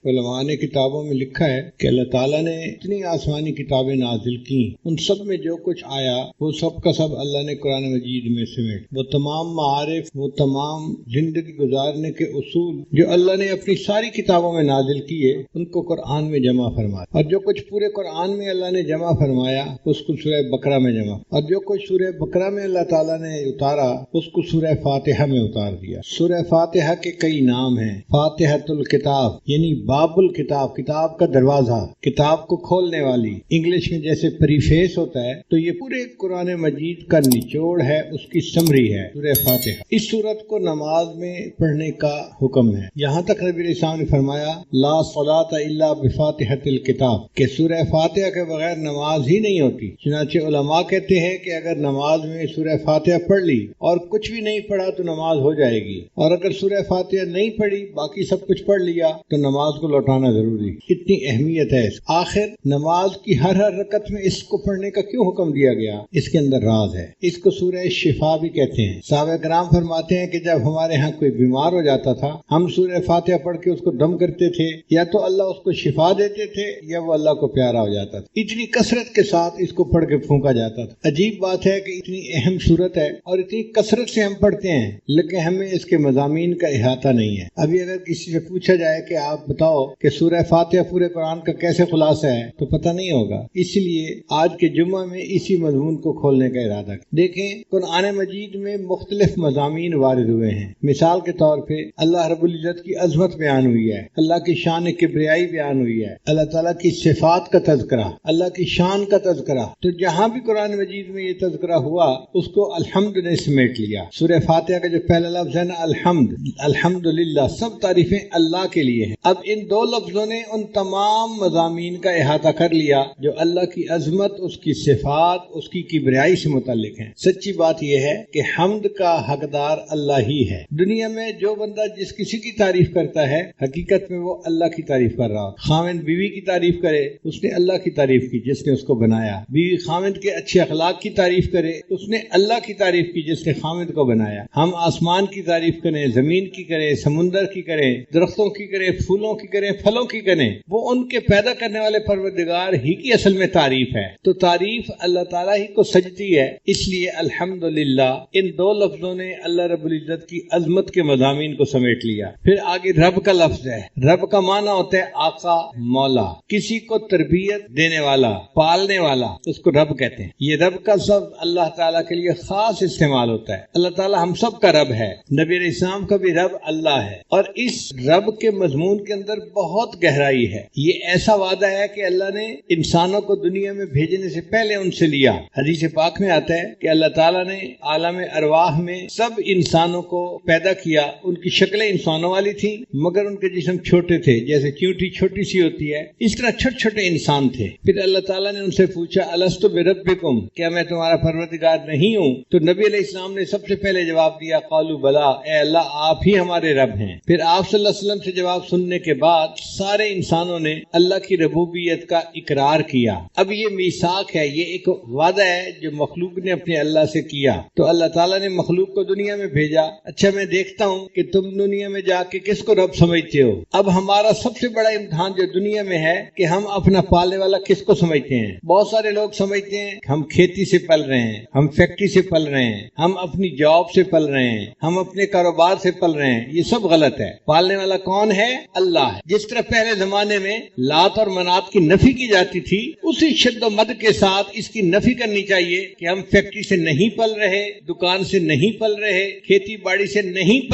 علماء نے کتابوں میں لکھا ہے کہ اللہ تعالیٰ نے اتنی آسمانی کتابیں نازل کی، ان سب میں جو کچھ آیا وہ سب کا سب اللہ نے قرآن مجید میں سمیٹ، وہ تمام معارف، وہ تمام زندگی گزارنے کے اصول جو اللہ نے اپنی ساری کتابوں میں نازل کیے ان کو قرآن میں جمع فرمایا، اور جو کچھ پورے قرآن میں اللہ نے جمع فرمایا اس کو سورہ بقرہ میں جمع، اور جو کچھ سورہ بقرہ میں اللہ تعالیٰ نے اتارا اس کو سورہ فاتحہ میں اتار دیا۔ سورہ فاتحہ کے کئی نام ہیں، فاتحۃ الکتاب یعنی باب الکتاب، کتاب کا دروازہ، کتاب کو کھولنے والی۔ انگلش میں جیسے پریفیس ہوتا ہے تو یہ پورے قرآن مجید کا نچوڑ ہے، اس کی سمری ہے سورہ فاتحہ۔ اس سورت کو نماز میں پڑھنے کا حکم ہے، یہاں تک نبی علیہ السلام نے فرمایا لا صلاۃ الا بفاتحۃ الکتاب، کہ سورہ فاتحہ کے بغیر نماز ہی نہیں ہوتی۔ چنانچہ علماء کہتے ہیں کہ اگر نماز میں سورہ فاتحہ پڑھ لی اور کچھ بھی نہیں پڑھا تو نماز ہو جائے گی، اور اگر سورہ فاتحہ نہیں پڑھی باقی سب کچھ پڑھ لیا تو نماز کو لوٹانا ضروری۔ اتنی اہمیت ہے۔ آخر نماز کی ہر رکعت میں اس کو پڑھنے کا کیوں حکم دیا گیا؟ اس کے اندر راز ہے۔ اس کو سورہ شفا بھی کہتے ہیں۔ صحابہ کرام فرماتے ہیں کہ جب ہمارے ہاں کوئی بیمار ہو جاتا تھا ہم سورہ فاتحہ پڑھ کے اس کو دم کرتے تھے، یا تو اللہ اس کو شفا دیتے تھے یا وہ اللہ کو پیارا ہو جاتا تھا۔ اتنی کثرت کے ساتھ اس کو پڑھ کے پھونکا جاتا تھا۔ عجیب بات ہے کہ اتنی اہم صورت ہے اور اتنی کثرت سے ہم پڑھتے ہیں لیکن ہمیں اس کے مضامین کا احاطہ نہیں ہے۔ ابھی اگر کسی سے پوچھا جائے کہ آپ بتاؤ کہ سورہ فاتحہ پورے قرآن کا کیسے خلاصہ ہے تو پتہ نہیں ہوگا، اس لیے آج کے جمعہ میں اسی مضمون کو کھولنے کا ارادہ ہے۔ دیکھیں قرآن مجید میں مختلف مضامین وارد ہوئے ہیں۔ مثال کے طور پہ اللہ رب العزت کی عظمت بیان ہوئی ہے، اللہ کی شان کبریائی بیان ہوئی ہے، اللہ تعالیٰ کی صفات کا تذکرہ، اللہ کی شان کا تذکرہ۔ تو جہاں بھی قرآن مجید میں یہ تذکرہ ہوا اس کو الحمد نے سمیٹ لیا۔ سورہ فاتحہ کا جو پہلا لفظ ہے نا الحمد، الحمدللہ، سب تعریفیں اللہ کے لیے ہیں۔ اب ان دو لفظوں نے ان تمام مضامین کا احاطہ کر لیا جو اللہ کی عظمت، اس کی صفات، اس کی کبریائی سے متعلق ہیں۔ سچی بات یہ ہے کہ حمد کا حقدار اللہ ہی ہے۔ دنیا میں جو بندہ جس کسی کی تعریف کرتا ہے حقیقت میں وہ اللہ کی تعریف کر رہا۔ خاوند بیوی کی تعریف کرے اس نے اللہ کی تعریف کی جس نے اس کو بنایا، بیوی خاوند کے اچھے اخلاق کی تعریف کرے اس نے اللہ کی تعریف کی جس نے خاوند کو بنایا۔ ہم آسمان کی تعریف کریں، زمین کی کریں، سمندر کی کریں، درختوں کی کریں، پھولوں کی کریں، پھلوں کی کریں، وہ ان کے پیدا کرنے والے پروردگار ہی کی اصل میں تعریف ہے۔ تو تعریف اللہ تعالیٰ ہی کو سجتی ہے، اس لیے الحمدللہ ان دو لفظوں نے اللہ رب العزت کی عظمت کے مضامین کو سمیٹ لیا۔ پھر آگے رب کا لفظ ہے۔ رب کا معنی ہوتا ہے آقا، مولا، کسی کو تربیت دینے والا، پالنے والا، اس کو رب کہتے ہیں۔ یہ رب کا لفظ اللہ تعالیٰ کے لیے خاص استعمال ہوتا ہے۔ اللہ تعالیٰ ہم سب کا رب ہے، نبی علیہ السلام کا بھی رب اللہ ہے، اور اس رب کے مضمون کے اندر بہت گہرائی ہے۔ یہ ایسا وعدہ ہے کہ اللہ نے انسانوں کو دنیا میں بھیجنے سے پہلے ان سے لیا۔ حدیث پاک میں آتا ہے کہ اللہ تعالیٰ نے عالم ارواح میں سب انسانوں کو پیدا کیا، ان کی شکلیں انسانوں والی تھیں مگر ان کے جسم چھوٹے تھے، جیسے چیونٹی چھوٹی سی ہوتی ہے اس طرح چھوٹے چھوٹے انسان تھے۔ پھر اللہ تعالیٰ نے ان سے پوچھا الستو بربکم، کیا میں تمہارا پروردگار نہیں ہوں؟ تو نبی علیہ السلام نے سب سے پہلے جواب دیا قالوا بلا، اے اللہ آپ ہی ہمارے رب ہیں۔ پھر آپ صلی اللہ علیہ وسلم سے جواب سننے کے بعد سارے انسانوں نے اللہ کی ربوبیت کا اقرار کیا۔ اب یہ میثاق ہے، یہ ایک وعدہ ہے جو مخلوق نے اپنے اللہ سے کیا۔ تو اللہ تعالیٰ نے مخلوق کو دنیا میں بھیجا، اچھا میں دیکھتا ہوں کہ تم دنیا میں جا کے کس کو رب سمجھتے ہو۔ اب ہمارا سب سے بڑا امتحان جو دنیا میں ہے کہ ہم اپنا پالنے والا کس کو سمجھتے ہیں۔ بہت سارے لوگ سمجھتے ہیں کہ ہم کھیتی سے پل رہے ہیں، ہم فیکٹری سے پل رہے ہیں، ہم اپنی جاب سے پل رہے ہیں، ہم اپنے کاروبار سے پل رہے ہیں۔ یہ سب غلط ہے۔ پالنے والا کون ہے؟ اللہ ہے۔ جس طرح پہلے زمانے میں لات اور منات کی نفی کی جاتی تھی، اسی شد و مد کے ساتھ اس کی نفی کرنی چاہیے کہ ہم فیکٹری سے نہیں پل رہے، دکان سے نہیں پل رہے، کھیتی باڑی سے نہیں پل